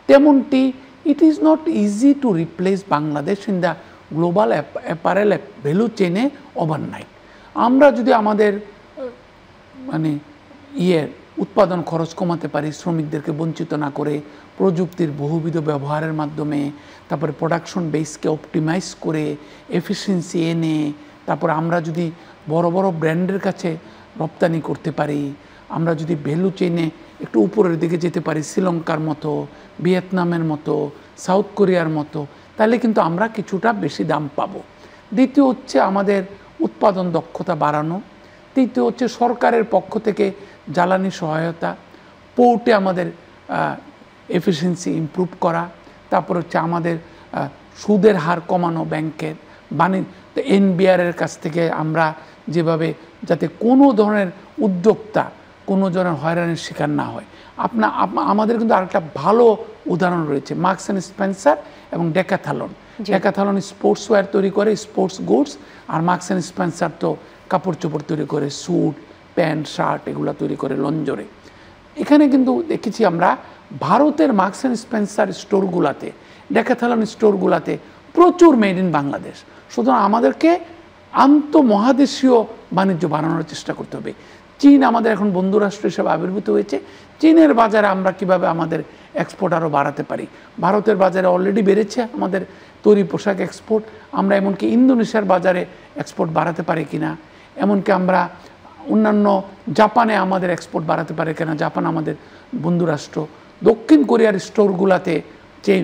তেমনটি, it is not easy to replace Bangladesh in the global apparel value চেনে ওভারনাইট। আমরা যদি আমাদের মানে উৎপাদন খরচ কমাতে পারি, শ্রমিকদেরকে বঞ্চিত না করে, প্রযুক্তির বহুবিধ ব্যবহারের মাধ্যমে, তারপরে প্রোডাকশন বেসকে অপটিমাইজ করে, এফিসিয়েন্সি এনে, তারপর আমরা যদি বড় বড় ব্র্যান্ডের কাছে রপ্তানি করতে পারি, আমরা যদি ভ্যালু চেনে একটু উপরের দিকে যেতে পারি, শ্রীলঙ্কার মতো, ভিয়েতনামের মতো, সাউথ কোরিয়ার মতো, তাহলে কিন্তু আমরা কিছুটা বেশি দাম পাবো। দ্বিতীয় হচ্ছে আমাদের উৎপাদন দক্ষতা বাড়ানো। তৃতীয় হচ্ছে সরকারের পক্ষ থেকে জ্বালানি সহায়তা, পোর্টে আমাদের এফিসিয়েন্সি ইমপ্রুভ করা, তারপর হচ্ছে আমাদের সুদের হার কমানো, ব্যাংকের বাণিজ্য এনবিআরের কাছ থেকে আমরা যেভাবে, যাতে কোনো ধরনের উদ্যোক্তা কোনো ধরনের হয়রানির শিকার না হয়। আমাদের কিন্তু আরেকটা ভালো উদাহরণ রয়েছে, মার্কস অ্যান্ড স্পেন্সার এবং ডেকাথলন। ডেকাথলন স্পোর্টস ওয়্যার তৈরি করে, স্পোর্টস গুডস, আর মার্কস অ্যান্ড স্পেন্সার তো কাপড় চোপড় তৈরি করে, স্যুট, প্যান্ট, শার্ট, এগুলো তৈরি করে লঞ্জরে। এখানে কিন্তু দেখেছি আমরা ভারতের মার্কস অ্যান্ড স্পেন্সার স্টোরগুলাতে, ডেকাথলন স্টোরগুলাতে প্রচুর মেড ইন বাংলাদেশ। সুতরাং আমাদেরকে আন্তঃমহাদেশীয় বাণিজ্য বাড়ানোর চেষ্টা করতে হবে। চীন আমাদের এখন বন্ধুরাষ্ট্র হিসেবে আবির্ভূত হয়েছে, চীনের বাজারে আমরা কিভাবে আমাদের এক্সপোর্ট আরও বাড়াতে পারি। ভারতের বাজারে অলরেডি বেড়েছে আমাদের তৈরি পোশাক এক্সপোর্ট, আমরা এমনকি ইন্দোনেশিয়ার বাজারে এক্সপোর্ট বাড়াতে পারি কিনা, এমনকি আমরা অন্যান্য জাপানে আমাদের এক্সপোর্ট বাড়াতে পারে কিনা, জাপান আমাদের বন্ধুরাষ্ট্র। দক্ষিণ কোরিয়ার স্টোরগুলাতে চেন,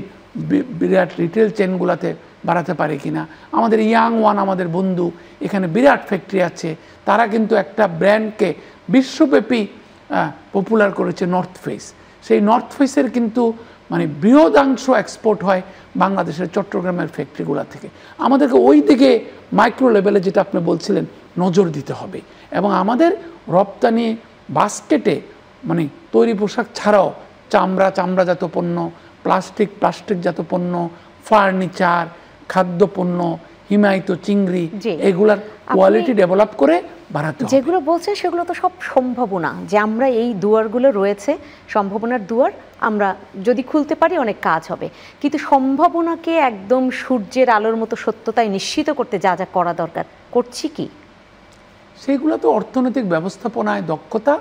বিরাট রিটেল চেনগুলাতে বাড়াতে পারে কিনা। আমাদের ইয়াং ওয়ান আমাদের বন্ধু, এখানে বিরাট ফ্যাক্টরি আছে, তারা কিন্তু একটা ব্র্যান্ডকে বিশ্বব্যাপী পপুলার করেছে, নর্থ ফেস। সেই নর্থ ফেসের কিন্তু মানে বৃহদাংশ এক্সপোর্ট হয় বাংলাদেশের চট্টগ্রামের ফ্যাক্টরিগুলো থেকে। আমাদেরকে ওই দিকে মাইক্রো লেভেলে, যেটা আপনি বলছিলেন, নজর দিতে হবে। এবং আমাদের রপ্তানি বাস্কেটে মানে তৈরি পোশাক ছাড়াও চামড়াজাত পণ্য, প্লাস্টিকজাত পণ্য, ফার্নিচার, খাদ্যপণ্য, হিমায়িত চিংড়ি, এগুলার কোয়ালিটি ডেভেলপ করে বাড়াতে হবে। যেগুলো বলছেন সেগুলো তো সব সম্ভাবনা, যে আমরা এই দুয়ারগুলো রয়েছে, সম্ভাবনার দুয়ার, আমরা যদি খুলতে পারি অনেক কাজ হবে। কিন্তু সম্ভাবনাকে একদম সূর্যের আলোর মতো সত্যতায় নিশ্চিত করতে যা যা করা দরকার, করছি কি? সেইগুলো তো অর্থনৈতিক ব্যবস্থাপনায় দক্ষতা,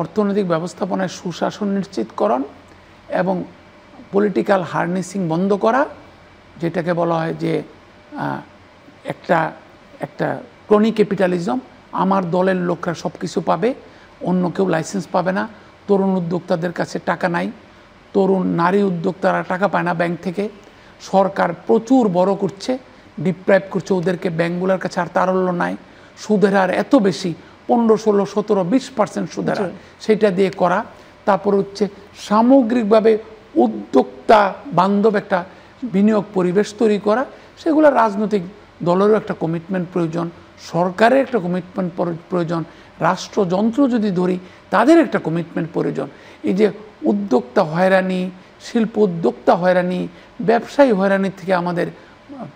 অর্থনৈতিক ব্যবস্থাপনায় সুশাসন নিশ্চিতকরণ এবং পলিটিক্যাল হার্নেসিং বন্ধ করা, যেটাকে বলা হয় যে একটা ক্রনি ক্যাপিটালিজম। আমার দলের লোকরা সব কিছু পাবে, অন্য কেউ লাইসেন্স পাবে না। তরুণ উদ্যোক্তাদের কাছে টাকা নাই, তরুণ নারী উদ্যোক্তারা টাকা পায় না ব্যাংক থেকে। সরকার প্রচুর বড় করছে, ডিপ্রাইভ করছে ওদেরকে, ব্যাংকগুলোর কাছে আর তারল্য নাই। সুদের হার এত বেশি, 15, 16, 17, 20% সুদের হার, সেটা দিয়ে করা। তারপর হচ্ছে সামগ্রিকভাবে উদ্যোক্তা বান্ধব একটা বিনিয়োগ পরিবেশ তৈরি করা। সেগুলো রাজনৈতিক দলেরও একটা কমিটমেন্ট প্রয়োজন, সরকারের একটা কমিটমেন্ট প্রয়োজন, রাষ্ট্রযন্ত্র যদি ধরি তাদের একটা কমিটমেন্ট প্রয়োজন। এই যে উদ্যোক্তা হয়রানি, শিল্প উদ্যোক্তা হয়রানি, ব্যবসায়ী হয়রানির থেকে আমাদের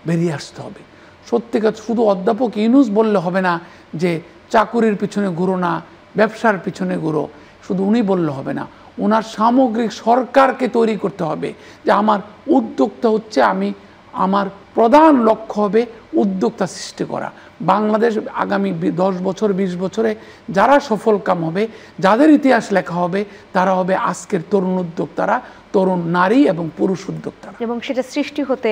বেরিয়ে আসতে হবে। সত্যিকার শুধু অধ্যাপক ইউনূস বললে হবে না যে চাকুরির পিছনে ঘুরো না, ব্যবসার পিছনে ঘুরো, শুধু উনি বললে হবে না। ওনার সামগ্রিক সরকারকে তৈরি করতে হবে যে আমার উদ্যোক্তা হচ্ছে, আমার প্রধান লক্ষ্য হবে উদ্যোক্তা সৃষ্টি করা। বাংলাদেশ আগামী 10 বছর 20 বছরে যারা সফল কাম হবে, যাদের ইতিহাস লেখা হবে, তারা হবে আজকের তরুণ উদ্যোক্তারা, তরুণ নারী এবং পুরুষ উদ্যোক্তারা। এবং সেটা সৃষ্টি হতে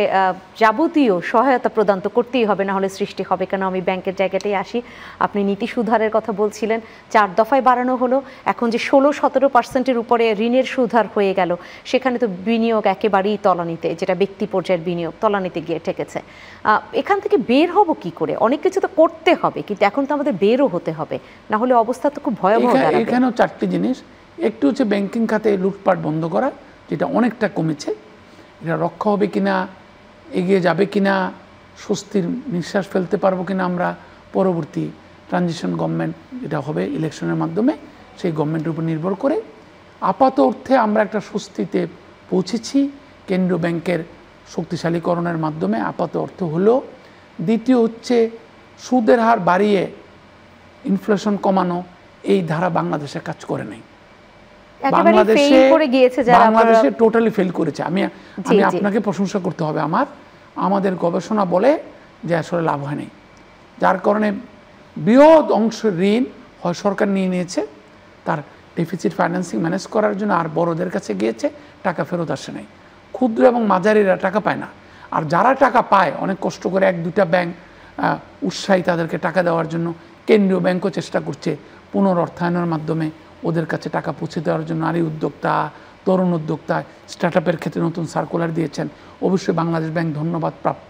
যাবতীয় সহায়তা প্রদান তো করতেই হবে, না হলে সৃষ্টি হবে কেন? আমি ব্যাংকের জায়গাতেই আসি। আপনি নীতি সুধারের কথা বলছিলেন, 4 দফায় বাড়ানো হলো, এখন যে 16-17% উপরে ঋণের সুধার হয়ে গেল, সেখানে তো বিনিয়োগ একেবারেই তলানিতে, যেটা ব্যক্তি পর্যায়ের বিনিয়োগ তলানিতে গিয়ে ঠেকেছে। এখান থেকে বের হব কি করে? অনেক কিছু তো করতে হবে, কিন্তু এখন তো আমাদের বেরও হতে হবে, না হলে অবস্থা তো খুব ভয়াবহ দাঁড়াবে। এখানেও 4টি জিনিস। একটু হচ্ছে ব্যাংকিং খাতে লুটপাট বন্ধ করা, যেটা অনেকটা কমেছে। এটা রক্ষা হবে কিনা, এগিয়ে যাবে কিনা, স্বস্তির নিঃশ্বাস ফেলতে পারবো কিনা আমরা পরবর্তী ট্রানজিশন গভর্নমেন্ট যেটা হবে ইলেকশনের মাধ্যমে, সেই গভর্নমেন্টের উপর নির্ভর করে। আপাত অর্থে আমরা একটা স্বস্তিতে পৌঁছেছি কেন্দ্রীয় ব্যাংকের শক্তিশালীকরণের মাধ্যমে, আপাত অর্থ হলো। দ্বিতীয় হচ্ছে সুদের হার বাড়িয়ে ইনফ্লেশন কমানো, এই ধারা বাংলাদেশে কাজ করে নাই। বাংলাদেশে টোটালি ফেল করেছে। আমি আপনাকে প্রশংসা করতে হবে, আমাদের গবেষণা বলে যে আসলে লাভ হয় নাই, যার কারণে বৃহৎ অংশের ঋণ হয় সরকার নিয়ে নিয়েছে তার ডেফিসিট ফাইন্যান্সিং ম্যানেজ করার জন্য, আর বড়দের কাছে গিয়েছে, টাকা ফেরত আসে নাই। ক্ষুদ্র এবং মাঝারিরা টাকা পায় না, আর যারা টাকা পায় অনেক কষ্ট করে 1-2টা ব্যাংক উৎসাহী তাদেরকে টাকা দেওয়ার জন্য। কেন্দ্রীয় ব্যাংকও চেষ্টা করছে পুনরঅর্থায়নের মাধ্যমে ওদের কাছে টাকা পৌঁছে দেওয়ার জন্য। নারী উদ্যোক্তা, তরুণ উদ্যোক্তা, স্টার্টআপের ক্ষেত্রে নতুন সার্কুলার দিয়েছেন, অবশ্যই বাংলাদেশ ব্যাংক ধন্যবাদ প্রাপ্য।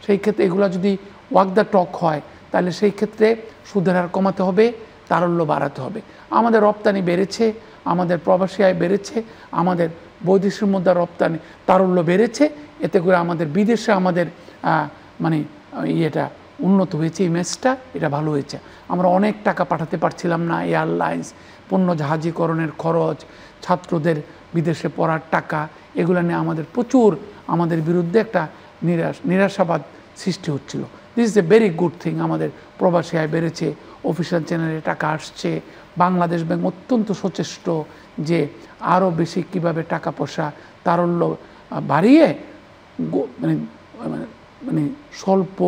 সেই ক্ষেত্রে এগুলো যদি ওয়াক দ্য টক হয়, তাহলে সেই ক্ষেত্রে সুদের হার কমাতে হবে, তারল্য বাড়াতে হবে। আমাদের রপ্তানি বেড়েছে, আমাদের প্রবাসী আয় বেড়েছে, আমাদের বৈদেশিক মুদ্রা রপ্তানি তারল্য বেড়েছে, এতে করে আমাদের বিদেশে আমাদের মানে ইয়েটা উন্নত হয়েছে, ইমেজটা এটা ভালো হয়েছে। আমরা অনেক টাকা পাঠাতে পারছিলাম না, এয়ারলাইন্স, পণ্য জাহাজীকরণের খরচ, ছাত্রদের বিদেশে পড়ার টাকা, এগুলো নিয়ে আমাদের বিরুদ্ধে একটা নিরাশাবাদ সৃষ্টি হচ্ছিল। This is a very good thing. আমাদের প্রবাসী আয় বেড়েছে, অফিসিয়াল চ্যানেলে টাকা আসছে। বাংলাদেশ ব্যাংক অত্যন্ত সচেষ্ট যে আরও বেশি কিভাবে টাকা পয়সা তারল্য বাড়িয়ে মানে মানে স্বল্প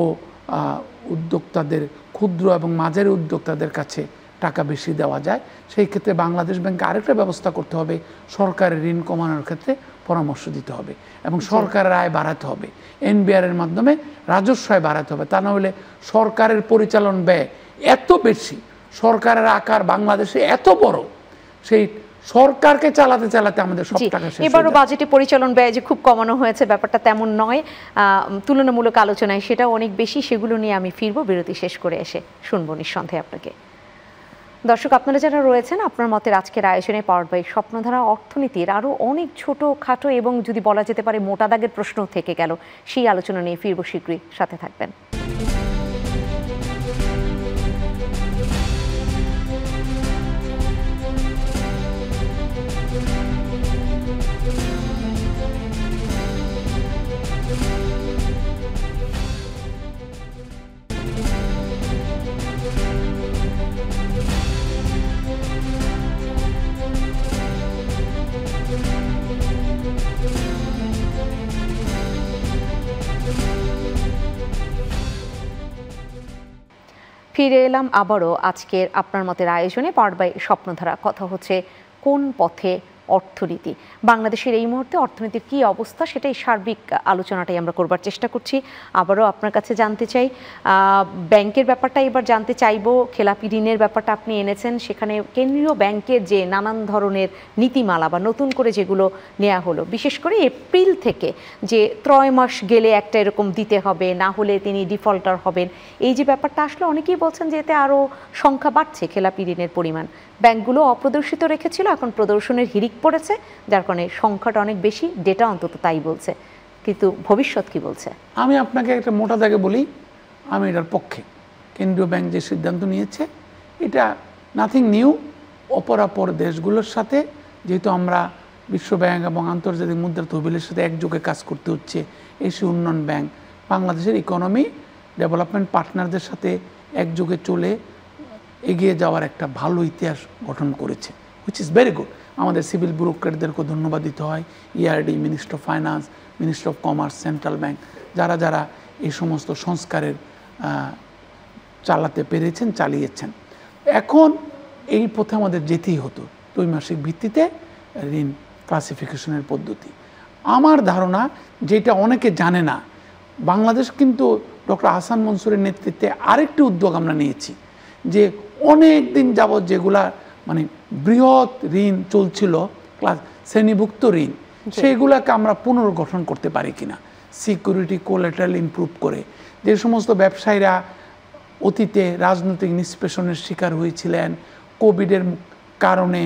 উদ্যোক্তাদের, ক্ষুদ্র এবং মাঝারি উদ্যোক্তাদের কাছে টাকা বেশি দেওয়া যায়। সেই ক্ষেত্রে বাংলাদেশ ব্যাংকে আরেকটা ব্যবস্থা করতে হবে, সরকারের ঋণ কমানোর ক্ষেত্রে পরামর্শ দিতে হবে এবং সরকারের আয় বাড়াতে হবে, এনবিআর এর মাধ্যমে রাজস্ব আয় বাড়াতে হবে। তা না হলে সরকারের পরিচালন ব্যয় এত বেশি, সরকারের আকার বাংলাদেশে এত বড়, সেই সরকারকে চালাতে চালাতে আমাদের সব টাকা শেষ। এবারও বাজেটে পরিচালন ব্যয় যে খুব কমানো হয়েছে ব্যাপারটা তেমন নয়, তুলনামূলক আলোচনায় সেটাও অনেক বেশি। সেগুলো নিয়ে আমি ফিরবো বিরতি শেষ করে এসে, শুনবো নিঃসন্দেহে আপনাকে। দর্শক, আপনারা যারা রয়েছেন, আপনার মতের আজকের আয়োজনে পাওয়ার বাই স্বপ্নধারা অর্থনীতির আরও অনেক ছোটোখাটো এবং যদি বলা যেতে পারে মোটা দাগের প্রশ্ন থেকে গেল, সেই আলোচনা নিয়ে ফিরবো শীঘ্রই, সাথে থাকবেন। ফিরে এলাম আবারও আজকের আপনার মতের আয়োজনে পাওয়ার বাই স্বপ্নধারা। কথা হচ্ছে কোন পথে অর্থনীতি, বাংলাদেশের এই মুহূর্তে অর্থনীতির কী অবস্থা, সেটাই সার্বিক আলোচনাটাই আমরা করবার চেষ্টা করছি। আবারও আপনার কাছে জানতে চাই, ব্যাংকের ব্যাপারটা এবার জানতে চাইব। খেলাপি ঋণের ব্যাপারটা আপনি এনেছেন, সেখানে কেন্দ্রীয় ব্যাংকের যে নানান ধরনের নীতিমালা বা নতুন করে যেগুলো নেওয়া হলো, বিশেষ করে এপ্রিল থেকে যে ত্রয়মাস গেলে একটা এরকম দিতে হবে, না হলে তিনি ডিফল্টার হবেন, এই যে ব্যাপারটা আসলে অনেকেই বলছেন যে এতে আরও সংখ্যা বাড়ছে খেলাপি ঋণের পরিমাণ। ব্যাংকগুলো অপ্রদর্শিত রেখেছিল, এখন প্রদর্শনের হিড়িক পড়েছে, যার কারণে সংখ্যাটা অনেক বেশি, ডেটা অন্তত তাই বলছে। কিন্তু ভবিষ্যৎ কি বলছে? আমি আপনাকে একটা মোটা দাগে বলি, আমি এটার পক্ষে। কেন্দ্রীয় ব্যাংক যে সিদ্ধান্ত নিয়েছে এটা নাথিং নিউ। অপরাপর দেশগুলোর সাথে যেহেতু আমরা বিশ্ব ব্যাংক এবং আন্তর্জাতিক মুদ্রা তহবিলের সাথে একযোগে কাজ করতে হচ্ছে, এশীয় উন্নয়ন ব্যাংক বাংলাদেশের ইকোনমি ডেভেলপমেন্ট পার্টনারদের সাথে একযোগে চলে এগিয়ে যাওয়ার একটা ভালো ইতিহাস গঠন করেছে, হুইচ ইজ ভেরি গুড। আমাদের সিভিল ব্যুরোক্রেটদেরকে ধন্যবাদ দিতে হয়, ERD, ministry of finance, ministry of commerce, central bank, যারা যারা এই সমস্ত সংস্কারের চালাতে পেরেছেন, চালিয়েছেন। এখন এই পথে আমাদের যেতেই হতো, ত্রৈমাসিক ভিত্তিতে ঋণ ক্লাসিফিকেশনের পদ্ধতি। আমার ধারণা, যেটা অনেকে জানে না, বাংলাদেশ কিন্তু ডক্টর আহসান মনসুরের নেতৃত্বে আরেকটি উদ্যোগ আমরা নিয়েছি, যে অনেক দিন যাবৎ যেগুলা মানে বৃহৎ ঋণ চলছিল, শ্রেণীভুক্ত ঋণ, সেইগুলাকে আমরা পুনর্গঠন করতে পারি কিনা, সিকিউরিটি কোলাটেরাল ইমপ্রুভ করে। যে সমস্ত ব্যবসায়ীরা অতীতে রাজনৈতিক নিষ্পেষণের শিকার হয়েছিলেন, কোভিডের কারণে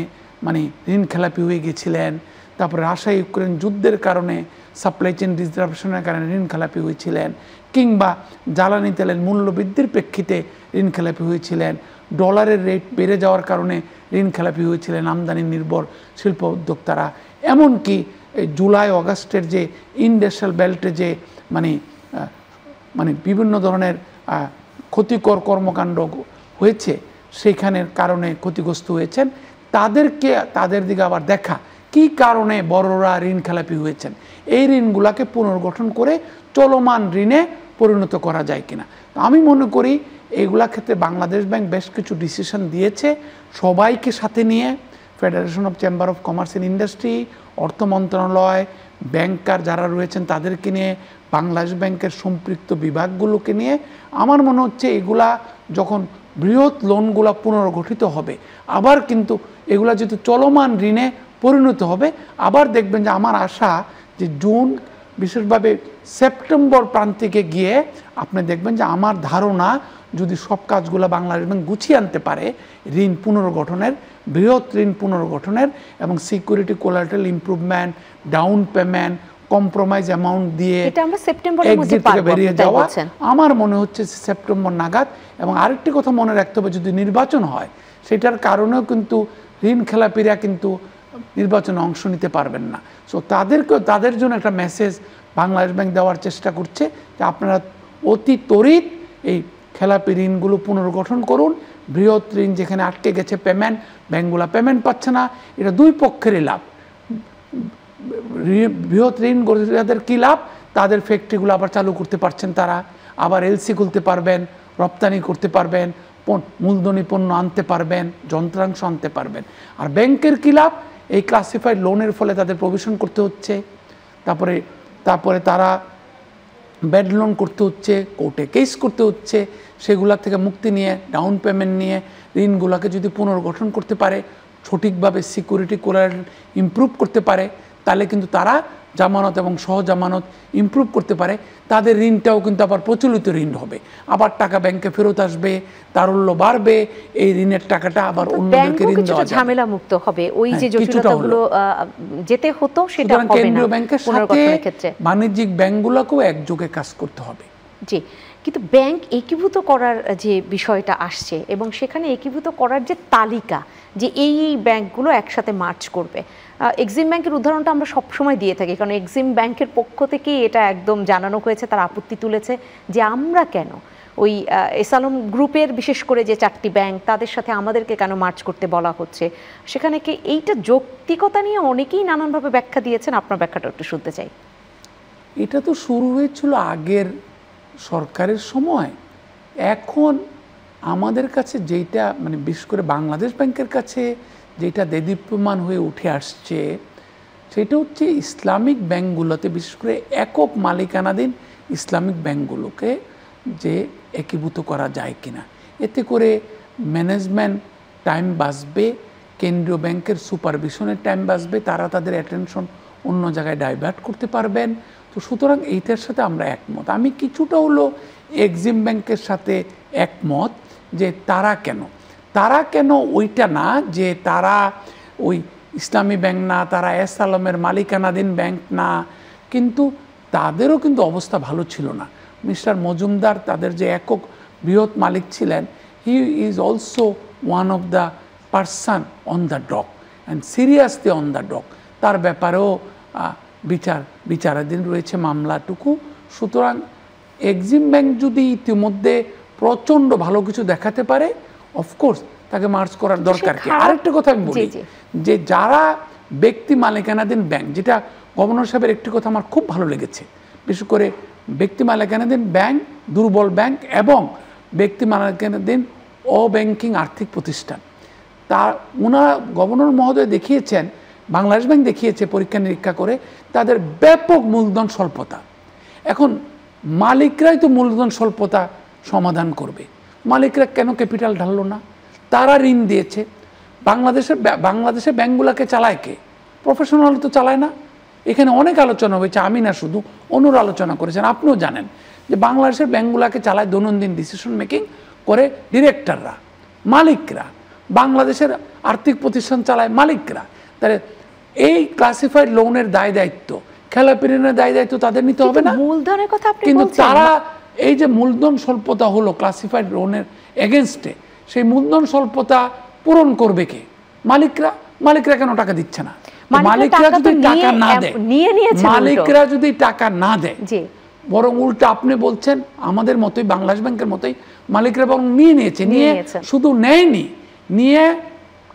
মানে ঋণ খেলাপি হয়ে গেছিলেন, তারপরে রাশিয়া ইউক্রেন যুদ্ধের কারণে সাপ্লাই চেইন ডিসরাপশনের কারণে ঋণ খেলাপি হয়েছিলেন, কিংবা জ্বালানি তেলের মূল্য বৃদ্ধির প্রেক্ষিতে ঋণ খেলাপি হয়েছিলেন, ডলারের রেট বেড়ে যাওয়ার কারণে ঋণ খেলাপি হয়েছিলেন আমদানি নির্ভর শিল্প উদ্যোক্তারা। এমনকি জুলাই অগাস্টের যে ইন্ডাস্ট্রিয়াল বেল্টে যে মানে বিভিন্ন ধরনের ক্ষতিকর কর্মকাণ্ড হয়েছে, সেইখানের কারণে ক্ষতিগ্রস্ত হয়েছেন, তাদের দিকে আবার দেখা কি কারণে বড়রা ঋণ খেলাপি হয়েছেন, এই ঋণগুলাকে পুনর্গঠন করে চলমান ঋণে পরিণত করা যায় কিনা। আমি মনে করি এইগুলা ক্ষেত্রে বাংলাদেশ ব্যাংক বেশ কিছু ডিসিশন দিয়েছে, সবাইকে সাথে নিয়ে, federation of chamber of commerce and industry, অর্থ মন্ত্রণালয়, ব্যাংকার যারা রয়েছেন তাদেরকে নিয়ে, বাংলাদেশ ব্যাংকের সম্পৃক্ত বিভাগগুলোকে নিয়ে। আমার মনে হচ্ছে এগুলা যখন বৃহৎ লোনগুলা পুনর্গঠিত হবে, আবার কিন্তু এগুলা যেহেতু চলমান ঋণে পরিণত হবে, আবার দেখবেন যে আমার আশা যে জুন, বিশেষভাবে সেপ্টেম্বর প্রান্তিকে গিয়ে আপনি দেখবেন যে আমার ধারণা, যদি সব কাজগুলো বাংলাদেশ ব্যাংক গুছিয়ে আনতে পারে, ঋণ পুনর্গঠনের, বৃহৎ ঋণ পুনর্গঠনের এবং security collateral improvement, down payment, compromise amount দিয়ে এক্সিট থেকে বেরিয়ে যাওয়া, আমার মনে হচ্ছে সেপ্টেম্বর নাগাদ। এবং আরেকটি কথা মনে রাখতে হবে, যদি নির্বাচন হয়, সেটার কারণেও কিন্তু ঋণ খেলাপিরা কিন্তু নির্বাচনে অংশ নিতে পারবেন না। সো তাদের জন্য একটা মেসেজ বাংলাদেশ ব্যাংক দেওয়ার চেষ্টা করছে যে আপনারা অতি ত্বরিত এই খেলাপি ঋণগুলো পুনর্গঠন করুন, বৃহৎ ঋণ যেখানে আটকে গেছে পেমেন্ট, ব্যাংকগুলো পেমেন্ট পাচ্ছে না, এটা দুই পক্ষেরই লাভ। বৃহৎ ঋণ গ্রহীতাদের কী লাভ? তাদের ফ্যাক্টরিগুলো আবার চালু করতে পারছেন, তারা আবার এলসি খুলতে পারবেন, রপ্তানি করতে পারবেন, মূলধনী পণ্য আনতে পারবেন, যন্ত্রাংশ আনতে পারবেন। আর ব্যাংকের কী লাভ? এই ক্লাসিফাইড লোনের ফলে তাদের প্রভিশন করতে হচ্ছে, তারপরে তারা ব্যাড লোন করতে হচ্ছে, কোর্টে কেস করতে হচ্ছে, সেগুলা থেকে মুক্তি নিয়ে ডাউন পেমেন্ট নিয়ে ঋণগুলোকে যদি পুনর্গঠন করতে পারে, সঠিকভাবে সিকিউরিটি কোলাটেরাল ইমপ্রুভ করতে পারে, তাহলে কিন্তু তারা জামানত এবং সহজামানত ইমপ্রুভ করতে পারে, তাদের ঋণটাও কিন্তু আবার প্রচলিত ঋণ হবে, আবার টাকা ব্যাংকে ফেরত আসবে, তারল্য বাড়বে, এই ঋণের টাকাটা আবার অন্যদেরকে ঋণ দেওয়া যাবে, ঝামেলা মুক্ত হবে, ওই যে জটিলতাগুলো যেতে হতো সেটা হবে না। কেন্দ্রীয় ব্যাংকের সাথে বাণিজ্যিক ব্যাংকগুলোকেও একযোগে কাজ করতে হবে। জি, কিন্তু ব্যাংক একীভূত করার যে বিষয়টা আসছে এবং সেখানে একীভূত করার যে তালিকা, যে এই ব্যাংকগুলো একসাথে মার্চ করবে, এক্সিম ব্যাংকের উদাহরণটা আমরা সবসময় দিয়ে থাকি, কারণ এক্সিম ব্যাংকের পক্ষ থেকেই এটা একদম জানানো হয়েছে, তারা আপত্তি তুলেছে যে আমরা কেন ওই এসালম গ্রুপের বিশেষ করে যে 4টি ব্যাংক, তাদের সাথে আমাদেরকে কেন মার্চ করতে বলা হচ্ছে। সেখানে কি এইটা যৌক্তিকতা নিয়ে অনেকেই নানানভাবে ব্যাখ্যা দিয়েছেন, আপনার ব্যাখ্যাটা একটু শুনতে চাই। এটা তো শুরু হয়েছিল আগের সরকারের সময়। এখন আমাদের কাছে যেটা মানে বিশেষ করে বাংলাদেশ ব্যাংকের কাছে যেটা দেদীপ্যমান হয়ে উঠে আসছে, সেটা হচ্ছে ইসলামিক ব্যাংকগুলোতে, বিশেষ করে একক মালিকানাধীন ইসলামিক ব্যাংকগুলোকে যে একীভূত করা যায় কিনা। এতে করে ম্যানেজমেন্ট টাইম বাঁচবে, কেন্দ্রীয় ব্যাংকের সুপারভিশনের টাইম বাঁচবে, তারা তাদের অ্যাটেনশন অন্য জায়গায় ডাইভার্ট করতে পারবেন। তো সুতরাং এইটার সাথে আমরা একমত। আমি কিছুটা হলো এক্সিম ব্যাংকের সাথে একমত যে তারা কেন ওইটা না, যে তারা ওই ইসলামী ব্যাংক না, তারা এসালমের মালিকানাধীন ব্যাংক না, কিন্তু তাদেরও কিন্তু অবস্থা ভালো ছিল না। মিস্টার মজুমদার তাদের যে একক বৃহৎ মালিক ছিলেন, he is also one of the person on the dock and seriously on the dock. তার ব্যাপারেও বিচারাধীন রয়েছে মামলাটুকু। সুতরাং এক্সিম ব্যাংক যদি ইতিমধ্যে প্রচণ্ড ভালো কিছু দেখাতে পারে, অফকোর্স তাকে মার্চ করার দরকার কি। আরেকটা কথা আমি বলি, যে যারা ব্যক্তি মালিকানাধীন ব্যাংক, যেটা গভর্নর সাহেবের একটি কথা আমার খুব ভালো লেগেছে, বিশেষ করে ব্যক্তি মালিকানাধীন ব্যাংক, দুর্বল ব্যাংক এবং ব্যক্তি মালিকানাধীন অব্যাংকিং আর্থিক প্রতিষ্ঠান, তা ওনারা গভর্নর মহোদয় দেখিয়েছেন, বাংলাদেশ ব্যাংক দেখিয়েছে পরীক্ষা নিরীক্ষা করে, তাদের ব্যাপক মূলধন স্বল্পতা। এখন মালিকরাই তো মূলধন স্বল্পতা সমাধান করবে, মালিকরা কেন ক্যাপিটাল ঢাললো না? তারা ঋণ দিয়েছে। বাংলাদেশের ব্যাংকগুলোকে চালায় কে? প্রফেশনাল তো চালায় না। এখানে অনেক আলোচনা হয়েছে, আমি না শুধু, অনুর আলোচনা করেছেন, আপনিও জানেন যে বাংলাদেশের ব্যাংকগুলোকে চালায় দৈনন্দিন ডিসিশন মেকিং করে ডিরেক্টররা, মালিকরা। বাংলাদেশের আর্থিক প্রতিষ্ঠান চালায় মালিকরা। তাহলে এই ক্লাসিফাইড লোনের দায় দায়িত্ব, খেলাপিনের দায় দায়িত্ব তাদের নিতে হবে না? মূলধনের কথা আপনি কিন্তু বলছেন, তারা এই যে মূলধন স্বল্পতা হলো ক্লাসিফাইড লোনের এগেনস্টে, সেই মূলধন স্বল্পতা পূরণ করবে কে? মালিকরা। মালিকরা কেন টাকা দিচ্ছে না? মালিকরা যদি টাকা না দেয়, মালিকরা যদি টাকা না দেয়, বরং উল্টা আপনি বলছেন আমাদের মতোই, বাংলাদেশ ব্যাংকের মতোই মালিকরা বরং নিয়ে নিয়েছে, নিয়ে শুধু নেয়নি, নিয়ে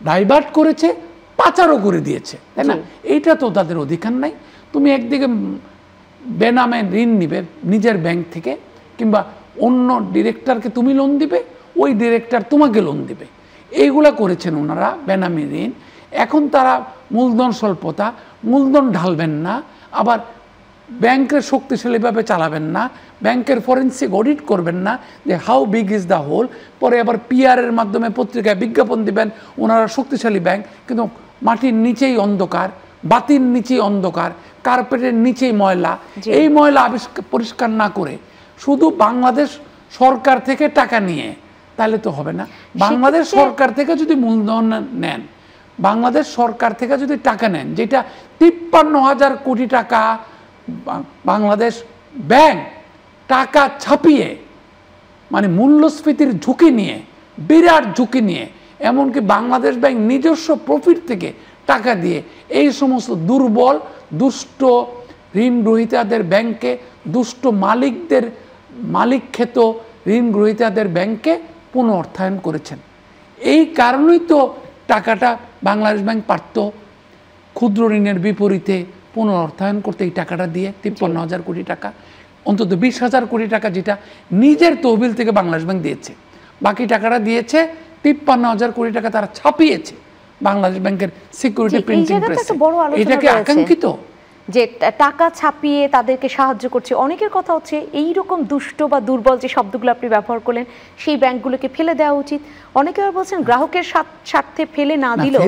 ডাইভার্ট করেছে, পাচারও করে দিয়েছে, তাই না? এইটা তো তাদের অধিকার নাই। তুমি একদিকে বেনামে ঋণ নিবে নিজের ব্যাংক থেকে, কিংবা অন্য ডিরেক্টরকে তুমি লোন দিবে, ওই ডিরেক্টর তোমাকে লোন দিবে, এইগুলা করেছেন ওনারা, বেনামি ঋণ। এখন তারা মূলধন স্বল্পতা, মূলধন ঢালবেন না, আবার ব্যাংকের শক্তিশালীভাবে চালাবেন না, ব্যাংকের ফরেন্সিক অডিট করবেন না যে how big is the hole, পরে আবার পিআরের মাধ্যমে পত্রিকায় বিজ্ঞাপন দিবেন ওনারা শক্তিশালী ব্যাংক, কিন্তু মাটির নিচেই অন্ধকার, বাতির নিচেই অন্ধকার, কার্পেটের নিচেই ময়লা। এই ময়লা পরিষ্কার না করে শুধু বাংলাদেশ সরকার থেকে টাকা নিয়ে তাহলে তো হবে না। বাংলাদেশ সরকার থেকে যদি মূলধন নেন, বাংলাদেশ সরকার থেকে যদি টাকা নেন, যেটা 53,000 কোটি টাকা বাংলাদেশ ব্যাংক টাকা ছাপিয়ে, মানে মূল্যস্ফীতির ঝুঁকি নিয়ে, বিরাট ঝুঁকি নিয়ে, এমনকি বাংলাদেশ ব্যাংক নিজস্ব প্রফিট থেকে টাকা দিয়ে এই সমস্ত দুর্বল দুষ্ট ঋণ গ্রহীতাদের ব্যাংকে, দুষ্ট মালিকদের, মালিক খেত ঋণ গ্রহীতাদের ব্যাংকে পুনঃ অর্থায়ন করেছেন। এই কারণেই তো টাকাটা বাংলাদেশ ব্যাংক পারত ক্ষুদ্র ঋণের বিপরীতে পুনরুদ্ধার করতে, এই টাকাটা দিয়ে 53,000 কোটি টাকা, অন্তত 20,000 কোটি টাকা যেটা নিজের তহবিল থেকে বাংলাদেশ ব্যাংক দিয়েছে, বাকি টাকাটা দিয়েছে 53,000 কোটি টাকা তারা ছাপিয়েছে বাংলাদেশ ব্যাংকের সিকিউরিটি প্রিন্টিং প্রেসে। এটাকে আকাঙ্ক্ষিত যে টাকা ছাপিয়ে তাদেরকে সাহায্য করছে। অনেকের কথা হচ্ছে এই রকম দুষ্ট বা দুর্বল যে শব্দগুলো আপনি ব্যবহার করলেন সেই ব্যাংকগুলোকে ফেলে দেওয়া উচিত। অনেকে আবার বলছেন গ্রাহকের স্বার্থে ফেলে না দিলেও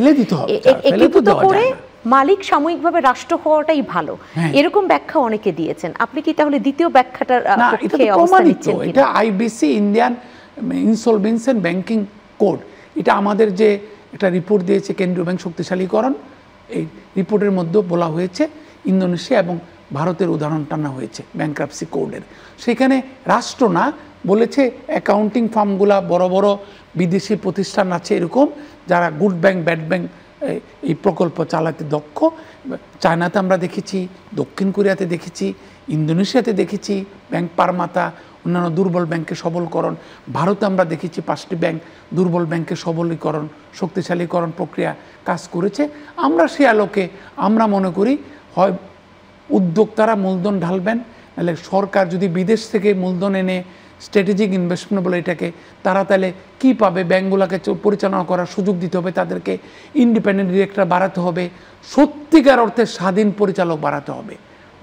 একীভূত করে মালিক সাময়িকভাবে রাষ্ট্র হওয়াটাই ভালো, এরকম ব্যাখ্যা অনেকে দিয়েছেন। আপনি কি তাহলে দ্বিতীয় ব্যাখ্যাটার পক্ষে অবস্থান নিচ্ছেন? এটা IBC Indian insolvency and banking code, এটা আমাদের যে একটা রিপোর্ট দিয়েছে কেন্দ্রীয় ব্যাংক শক্তিশালীকরণ, এই রিপোর্টের মধ্যে বলা হয়েছে ইন্দোনেশিয়া এবং ভারতের উদাহরণ টানা হয়েছে ব্যাংক্রাপসি কোডের। সেখানে রাষ্ট্র না বলেছে, অ্যাকাউন্টিং ফার্মগুলা বড় বড় বিদেশি প্রতিষ্ঠান আছে এরকম, যারা গুড ব্যাংক ব্যাড ব্যাংক এই প্রকল্প চালাতে দক্ষ। চায়নাতে আমরা দেখেছি, দক্ষিণ কোরিয়াতে দেখেছি, ইন্দোনেশিয়াতে দেখেছি ব্যাংক পারমাতা, অন্যান্য দুর্বল ব্যাংকের সবলকরণ। ভারতে আমরা দেখেছি 5টি ব্যাংক দুর্বল ব্যাংকের সবলীকরণ শক্তিশালীকরণ প্রক্রিয়া কাজ করেছে। আমরা সে আলোকে আমরা মনে করি হয় উদ্যোক্তারা মূলধন ঢালবেন, নাহলে সরকার যদি বিদেশ থেকে মূলধন এনে স্ট্র্যাটেজিক ইনভেস্টমেন্ট বলে এটাকে, তারা তাহলে কী পাবে? ব্যাংকগুলোকে পরিচালনা করার সুযোগ দিতে হবে, তাদেরকে ইন্ডিপেন্ডেন্ট ডিরেক্টর বাড়াতে হবে, সত্যিকার অর্থে স্বাধীন পরিচালক বাড়াতে হবে।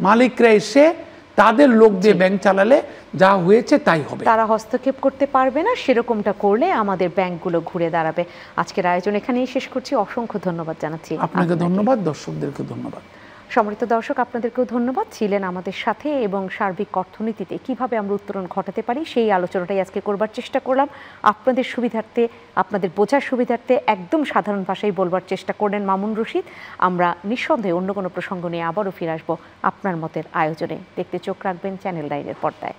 মালিকরা এসে তাদের লোক দিয়ে ব্যাংক চালালে যা হয়েছে তাই হবে, তারা হস্তক্ষেপ করতে পারবে না। সেরকমটা করলে আমাদের ব্যাংকগুলো ঘুরে দাঁড়াবে। আজকের আয়োজন এখানেই শেষ করছি। অসংখ্য ধন্যবাদ জানাচ্ছি আপনাকে। ধন্যবাদ, দর্শকদেরকে ধন্যবাদ। সম্মানিত দর্শক, আপনাদেরকেও ধন্যবাদ ছিলেন আমাদের সাথে, এবং সার্বিক অর্থনীতিতে কিভাবে আমরা উত্তরণ ঘটাতে পারি সেই আলোচনাটাই আজকে করবার চেষ্টা করলাম। আপনাদের সুবিধার্থে, আপনাদের বোঝার সুবিধার্থে একদম সাধারণ ভাষায় বলবার চেষ্টা করলেন মামুন রশিদ। আমরা নিঃসন্দেহে অন্য কোনো প্রসঙ্গ নিয়ে আবারও ফিরে আসবো আপনার মতের আয়োজনে। দেখতে চোখ রাখবেন চ্যানেল 9-এর পর্দায়।